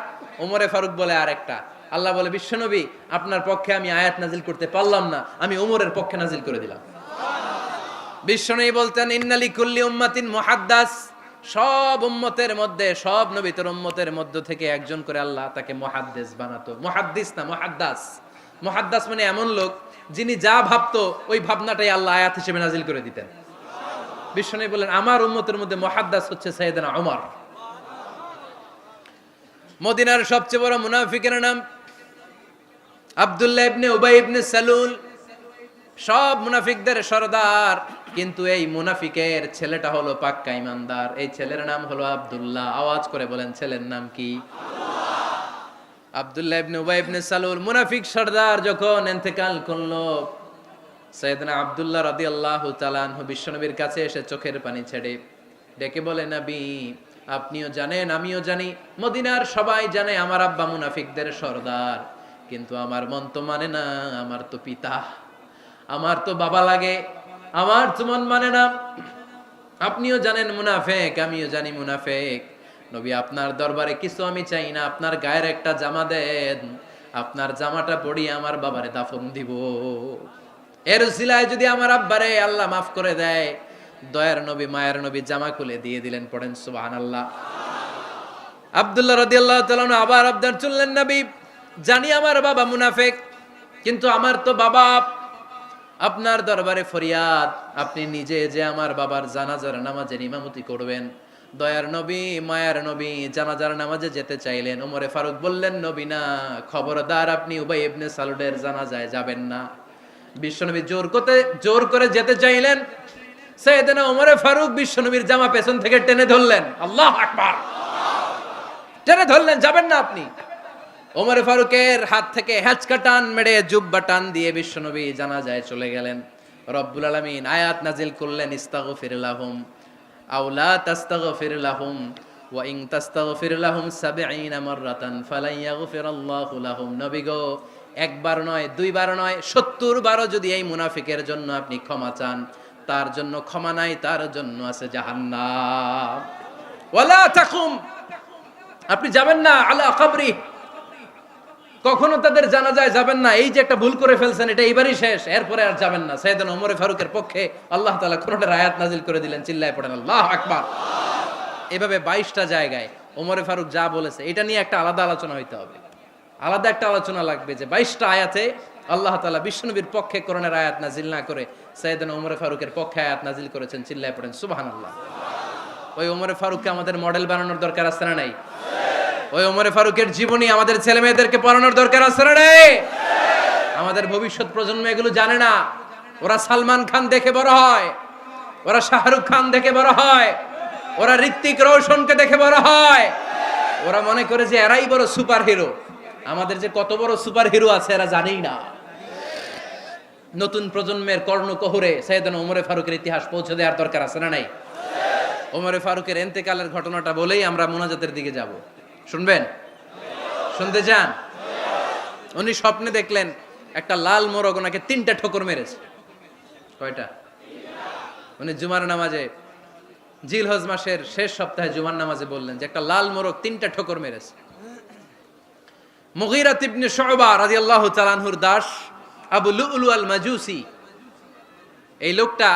ওমরে ফারুক বলে আর একটা। আল্লাহ বলে, বিশ্বনবী, আপনার পক্ষে আমি আয়াত নাজিল করতে পারলাম না, আমি ওমরের পক্ষে নাজিল করে দিলাম। বিশ্বনবী বলতেন, ইন্নালি কুল্লি উম্মাতিন মুহাদ্দাস, সব উম্মতের মধ্যে, সব নবীর উম্মতের মধ্য থেকে একজন করে আল্লাহ তাকে মুহাদ্দিস বানাতো। মুহাদ্দিস না, মুহাদ্দাস। মুহাদ্দাস মানে এমন লোক যিনি যা ভাবতো ওই ভাবনাটাই আল্লাহ আয়াত হিসেবে নাজিল করে দিতেন। বিশ্বনবী বলেন, আমার উম্মতের মধ্যে মুহাদ্দাস হচ্ছে সাইয়েদনা ওমর। মদিনার সবচেয়ে বড় মুনাফিকের নাম আব্দুল্লাহ ইবনে উবাই ইবনে সালুল, সব মুনাফিকদের সরদার। কিন্তু এই মুনাফিকের ছেলেটা হলো পাক্কা ইমানদার। এই ছেলের নাম হলো আব্দুল্লাহ। আওয়াজ করে বলেন, ছেলের নাম কি? আব্দুল্লাহ ইবনে উবাই ইবনে সালুল, মুনাফিক সরদার যখন ইন্তেকাল করলো, সাইয়েদনা আব্দুল্লাহ রাদিয়াল্লাহু তাআলা আনহু বিশ্বনবীর কাছে এসে চোখের পানি ছেড়ে ডেকে বলে, নবী, আপনিও জানেন, আমিও জানি, মদিনার সবাই জানে আমার আব্বা মুনাফিকদের সরদার, কিন্তু আমার মন তো মানে না, আমার তো পিতা, আমার তো বাবা লাগে, আমার তো মন মানে না। আপনিও জানেন মুনাফেক, আমিও জানি মুনাফেক। নবী আপনার দরবারে কিছু আমি চাই না, আপনার গায়ের একটা জামা দেন, আপনার জামাটা পরিয়ে আমার বাবারে দাফন দিব। এর উসিলায় যদি আমার আব্বারে আল্লাহ মাফ করে দেয়, দয়ার নবী মায়ের নবী জামা খুলে দিয়ে দিলেন। পড়েন সুবহানাল্লাহ। আব্দুল্লাহ রাদিয়াল্লাহু তাআলা আবার আবদার চললেন, নবী জানি আমার বাবা মুনাফেক, কিন্তু আমার তো বাবা আপনার দরবারে ফরিয়াদ, আপনি নিজে যে আমার বাবার জানাজার নামাজের ইমামতি করবেন। দয়ার নবী মায়ার নবী জানাজার নামাজে যেতে চাইলেন। ওমরে ফারুক বললেন, নবী না, খবরদার আপনি উবাই ইবনে সালুলের জানাজায় যাবেন না। বিশ্বনবী জোর করে যেতে চাইলেন। সাইয়েদনা ওমরে ফারুক বিশ্বনবীর জামা পেছন থেকে টেনে ধরলেন। আল্লাহু আকবার, টেনে ধরলেন, যাবেন না আপনি। ওমর ফারুকের হাত থেকে হ্যাচকা টান মেরে জুব্বা টান দিয়ে বিশ্বনবী জানাজায় চলে গেলেন। রব্বুল আলামিন আয়াত নাজিল করলেন, ইস্তাগফির লাহুম আও লা তাস্তাগফির লাহুম ওয়া ইন তাস্তাগফির লাহুম ৭০ মাররাতান ফালান ইয়াগফিরাল্লাহু লাহুম। নবী গো, একবার নয়, দুইবার নয়, ৭০ বারও যদি এই মুনাফিকের জন্য আপনি ক্ষমা চান, তার জন্য ক্ষমা নাই, তার জন্য আছে জাহান্নাম। ওয়ালা তাকুম, আপনি যাবেন না আলা কবরি, কখনো তাদের জানাজায় যাবেন না। এই যে একটা ভুল করে ফেলছেন, এটা এইবারই শেষ, এরপরে আর যাবেন না। সাইয়েদনা ওমর ফারুকের পক্ষে আল্লাহ তাআলা কোরআনের আয়াত নাজিল করে দিলেন। চিল্লায় পড়েন আল্লাহু আকবার। এভাবে 22টা জায়গায় ওমর ফারুক যা বলেছে, এটা নিয়ে একটা আলাদা আলোচনা হইতে হবে, আলাদা একটা আলোচনা লাগবে যে 22টা আয়াতে আল্লাহ তাআলা বিশ্বনবীর পক্ষে কোরআনের আয়াত নাজিল না করে সাইয়েদনা ওমর ফারুকের পক্ষে আয়াত নাজিল করেছেন। চিল্লায় পড়েন সুবহানাল্লাহ। ওই ওমর ফারুককে আমাদের মডেল বানানোর দরকার আছে না নাই? ওই ওমর ফারুকের জীবনী আমাদের ছেলে মেয়েদেরকে পড়ানোর দরকার আছে না নাই? আমাদের ভবিষ্যৎ প্রজন্ম এগুলো জানে না। ওরা সালমান খান দেখে বড় হয়, ওরা শাহরুখ খান দেখে বড় হয়, ওরা ঋত্বিক রোশনকে দেখে বড় হয়। ওরা মনে করে যে এরাই বড় সুপার হিরো। আমাদের যে কত বড় সুপার হিরো আছে এরা জানেই না। নতুন প্রজন্মের কর্ণকহুরে সাইয়েদনা ওমর ফারুকের ইতিহাস পৌঁছে দেওয়ার দরকার আছে না নাই? ওমর ফারুকের ইন্তেকালের ঘটনাটা বলেই আমরা মুনাজাতের দিকে যাব। শুনবেন? শুনতে চান? উনি স্বপ্নে দেখলেন একটা লাল মোরগ ওনাকে 3টা ঠোকর মেরেছে। কয়টা? উনি জুমার নামাজে, জিলহজ মাসের শেষ সপ্তাহে জুমার নামাজে বললেন যে একটা লাল মোরগ 3টা ঠোকর মেরেছে। মুগীরা ইবনে শুবা রাদিয়াল্লাহু তাআলা আনহুর দাস আবু লুলু আল মাজুসি, এই লোকটা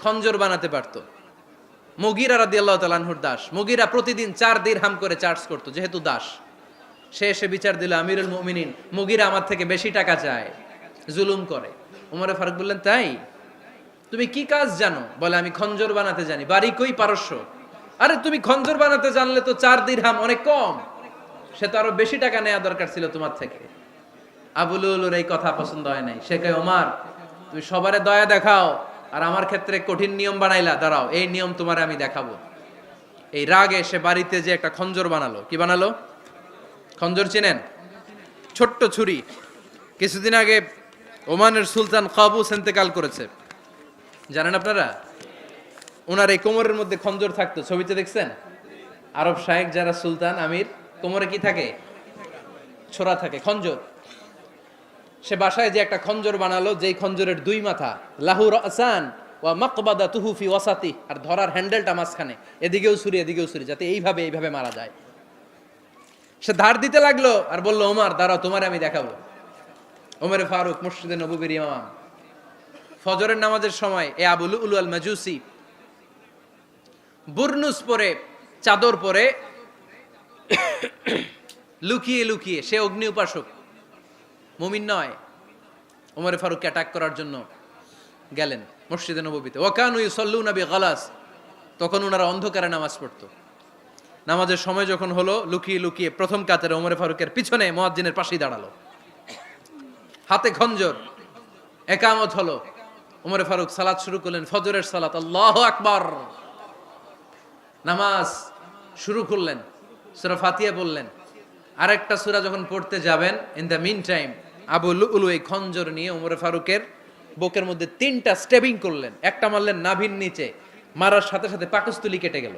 খঞ্জর বানাতে পারতো। মুগীরা রাদিয়াল্লাহু তাআলা আনহুর দাস। মুগীরা প্রতিদিন 4 দিরহাম করে চার্জ করতো, যেহেতু দাস। সে এসে বিচার দিল, আমিরুল মুমিনিন, মুগীরা আমার থেকে বেশি টাকা চায়, জুলুম করে। ওমর ফারুক বললেন, তাই? তুমি কি কাজ জানো? বলে, আমি খঞ্জর বানাতে জানি। বাড়ি কই? পারস্য। আরে তুমি খঞ্জর বানাতে জানলে তো 4 দিরহাম অনেক কম, সে তো আরো বেশি টাকা নেওয়া দরকার ছিল তোমার থেকে। আবু লুলুর এই কথা পছন্দ হয় নাই। সে কয়, ওমর তুমি সবারে দয়া দেখাও আর আমার ক্ষেত্রে কঠিন নিয়ম বানাইলা, দাঁড়াও এই নিয়ম তোমারে আমি দেখাবো। এই রাগে সে বাড়িতে যে একটা খঞ্জর বানালো। কি বানালো? খঞ্জর চিনেন? ছোট্ট ছুরি। কিছুদিন আগে ওমানের সুলতান কাবুস ইন্তেকাল করেছে, জানেন আপনারা? ওনার এই কোমরের মধ্যে খঞ্জর থাকতো, ছবিতে দেখছেন? আরব শায়েখ যারা সুলতান আমির, কোমরে কি থাকে? ছোরা থাকে, খঞ্জর। সে বাসায় যে একটা খঞ্জর বানালো, যেই খঞ্জরের 2 মাথা, লাহু রাসান ওয়া মাকবাদাতুহু ফি ওয়াসাতি, আর ধরার হ্যান্ডেলটা মাঝখানে, এদিকেও ছুরি এদিকেও ছুরি, যাতে এইভাবে মারা যায়। সে ধার দিতে লাগলো আর বলল, ওমর দাঁড়াও, তোমারে আমি দেখাবো। ওমর ফারুক মসজিদে নববীর ইমাম, ফজরের নামাজের সময় এ আবু লুলু আল মাজুসি বুরনুস পরে, চাদর পরে, লুকিয়ে লুকিয়ে, সে অগ্নি উপাসক, মুমিন নয়। ওমর ফারুককে অ্যাটাক করার জন্য গেলেন মসজিদে নববীতে। ওয়াকানু ইউসাল্লুনা বিগালাস, তখন ওনারা অন্ধকারে নামাজ পড়তো। নামাজের সময় যখন হলো, লুকিয়ে লুকিয়ে প্রথম কাতারে ওমর ফারুকের পিছনে মুয়াজ্জিনের পাশেই দাঁড়ালো, হাতে খঞ্জর। একামত হলো, ওমর ফারুক সালাত শুরু করলেন, ফজরের সালাত। আল্লাহু আকবার। নামাজ শুরু করলেন, সূরা ফাতিহা বললেন। আরেকটা সূরা যখন পড়তে যাবেন, in the meantime Abu Lulu এই খঞ্জর নিয়ে ওমর ফারুকের বুকের মধ্যে 3টা স্টেবিং করলেন। একটা মারলেন নাভির নিচে, মারার সাথে সাথে পাকস্থলী কেটে গেল।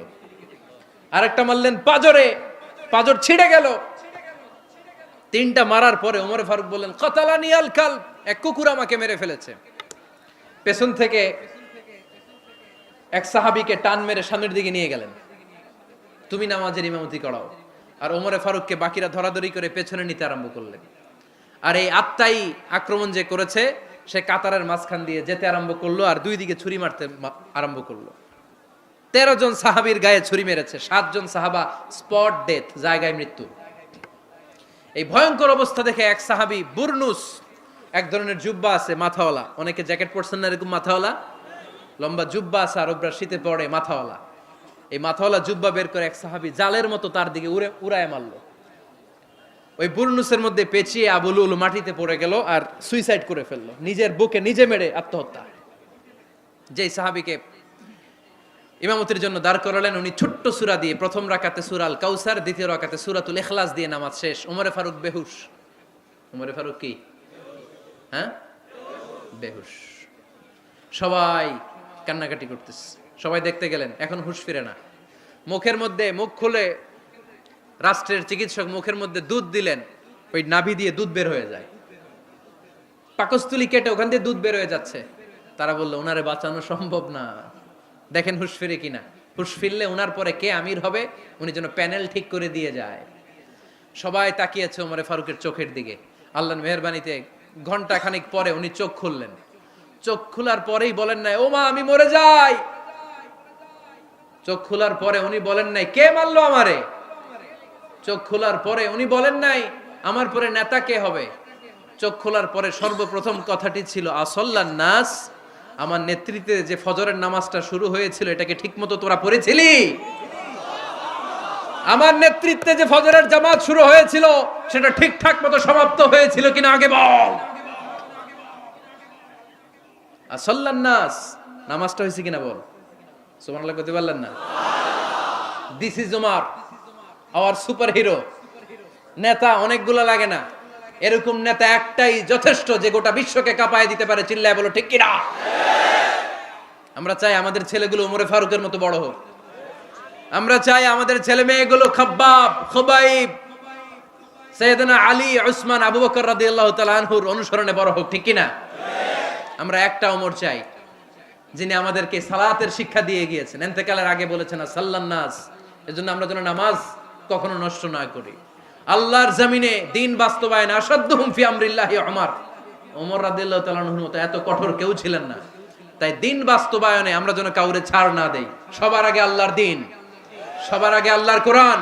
আরেকটা মারলেন পাজরে, পাজর ছিঁড়ে গেল। 3টা মারার পরে ওমর ফারুক বললেন, কাতালানি আল কালব, এক কুকুর আমাকে মেরে ফেলেছে। পেছন থেকে এক সাহাবীকে টান মেরে সামনের দিকে নিয়ে গেলেন, তুমি নামাজের ইমামতি করাও। আর ওমরে ফারুককে বাকিরা ধরাধরি করে পেছনে নিতে আরম্ভ করলেন। আর এই আত্মাই আক্রমণ যে করেছে, সে কাতারের মাঝখান দিয়ে যেতে আরম্ভ করলো আর দুই দিকে ছুরি মারতে আরম্ভ করলো। 13 জন সাহাবীর গায়ে ছুরি মেরেছে, 7 জন সাহাবা স্পট ডেথ, জায়গায় মৃত্যু। এই ভয়ঙ্কর অবস্থা দেখে এক সাহাবী বুরনুস, এক ধরনের জুব্বা আছে মাথাওয়ালা, অনেকে জ্যাকেট পরছেন না এরকম মাথাওয়ালা, লম্বা জুব্বা আছে আরবরা শীতে পরে মাথাওয়ালা, এই মাথাওয়ালা জুব্বা বের করে এক সাহাবী জালের মতো তার দিকে উড়ায় মারলো। ওই বুরনুসের মধ্যে পেঁচিয়ে আবু লুলু মাটিতে পড়ে গেল আর সুইসাইড করে ফেললো, নিজের বুকে নিজে মেরে আত্মহত্যা। যেই সাহাবীকে ইমামতির জন্য দাঁড় করালেন, উনি ছোট্ট সূরা দিয়ে প্রথম রাকাতে সূরা আল কাউসার, দ্বিতীয় রাকাতে সূরাতুল ইখলাস দিয়ে নামাজ শেষ। ওমরে ফারুক বেহুশ। ওমরে ফারুক কি? হ্যাঁ, বেহুশ। সবাই কান্নাকাটি করতেছে, সবাই দেখতে গেলেন, এখন হুঁশ ফিরে না। মুখের মধ্যে, মুখ খুলে রাষ্ট্রের চিকিৎসক মুখের মধ্যে দুধ দিলেন, ওই নাভি দিয়ে দুধ বের হয়ে যায়, পাকস্থলী কেটে ওখান দিয়ে দুধ বের হয়ে যাচ্ছে। তারা বললো ওনারে বাঁচানো সম্ভব না, দেখেন হুঁশ ফিরে কিনা। হুঁশ ফিরলে ওনার পরে কে আমির হবে, উনি যেন প্যানেল ঠিক করে দিয়ে যায়। সবাই তাকিয়েছে ওমরে ফারুকের চোখের দিকে। আল্লাহর মেহেরবানিতে ঘন্টা খানিক পরে উনি চোখ খুললেন। চোখ খোলার পরেই বলেন নাই ও মা আমি মরে যাই। চোখ খোলার পরে উনি বলেন নাই কে মারলো আমারে। চোখ খোলার পরে উনি বলেন নাই আমার পরে নেতা কে হবে। চোখ খোলার পরে সর্বপ্রথম কথাটি ছিল আসল্লান নাস, আমার নেতৃত্বে যে ফজরের নামাজটা শুরু হয়েছিল এটাকে ঠিকমতো তোরা পড়েছিলি? আমার নেতৃত্বে যে ফজরের জামাত শুরু হয়েছিল সেটা ঠিকঠাক মতো সমাপ্ত হয়েছিল কিনা আগে বল। আসল্লান নাস, নামাজটা হয়েছে কিনা বল। সুবহানাল্লাহ কইতে পারলেন না? This is Umar, hour super hero. নেতা অনেকগুলো লাগে না, এরকম নেতা একটাই যথেষ্ট যে গোটা বিশ্বকে কাঁপায় দিতে পারে। চিল্লায় বলো ঠিক কিনা? আমরা চাই আমাদের ছেলেগুলো ওমরে ফারুকের মতো বড় হোক। আমরা চাই আমাদের ছেলে মেয়েগুলো খাব্বাব, খুবাইব, সাইয়েদনা আলী, উসমান, আবু বকর রাদিয়াল্লাহু তাআলা আনহুর অনুসরণে বড় হোক, ঠিক কিনা? আমরা একটা ওমর চাই যিনি আমাদেরকে সালাতের শিক্ষা দিয়ে গিয়েছেন, ইন্তেকালের আগে বলেছেন সাল্লান নাস। এজন্য আমরা যেন নামাজ কখনো নষ্ট না করি। আল্লাহর জমিনে দিন বাস্তবায়ন আসাদ্দুহুম ফি আমরিল্লাহি ওমর রাদিয়াল্লাহু তাআলা আনহুর মতো এত কঠোর কেউ ছিলেন না। তাই দিন বাস্তবায়নে আমরা যেন কাউরে ছাড় না দেই। সবার আগে আল্লাহর দিন, সবার আগে আল্লাহর কোরআন,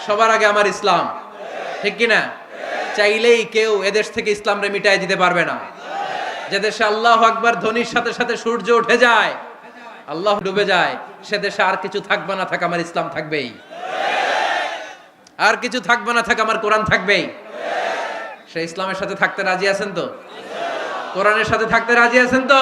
সবার আগে আমার ইসলাম, ঠিক কিনা? চাইলেই কেউ এদেশ থেকে ইসলামরে মিটাই দিতে পারবে না। যে দেশে আল্লাহু আকবার ধ্বনির সাথে সাথে সূর্য উঠে যায়, আল্লাহ ডুবে যায়, সে দেশে আর কিছু থাকবে না থাক আমার ইসলাম থাকবেই, আর কিছু থাকবে না থাক আমার কোরআন থাকবেই। সে ইসলামের সাথে থাকতে রাজি আছেন তো? কোরআনের সাথে থাকতে রাজি আছেন তো?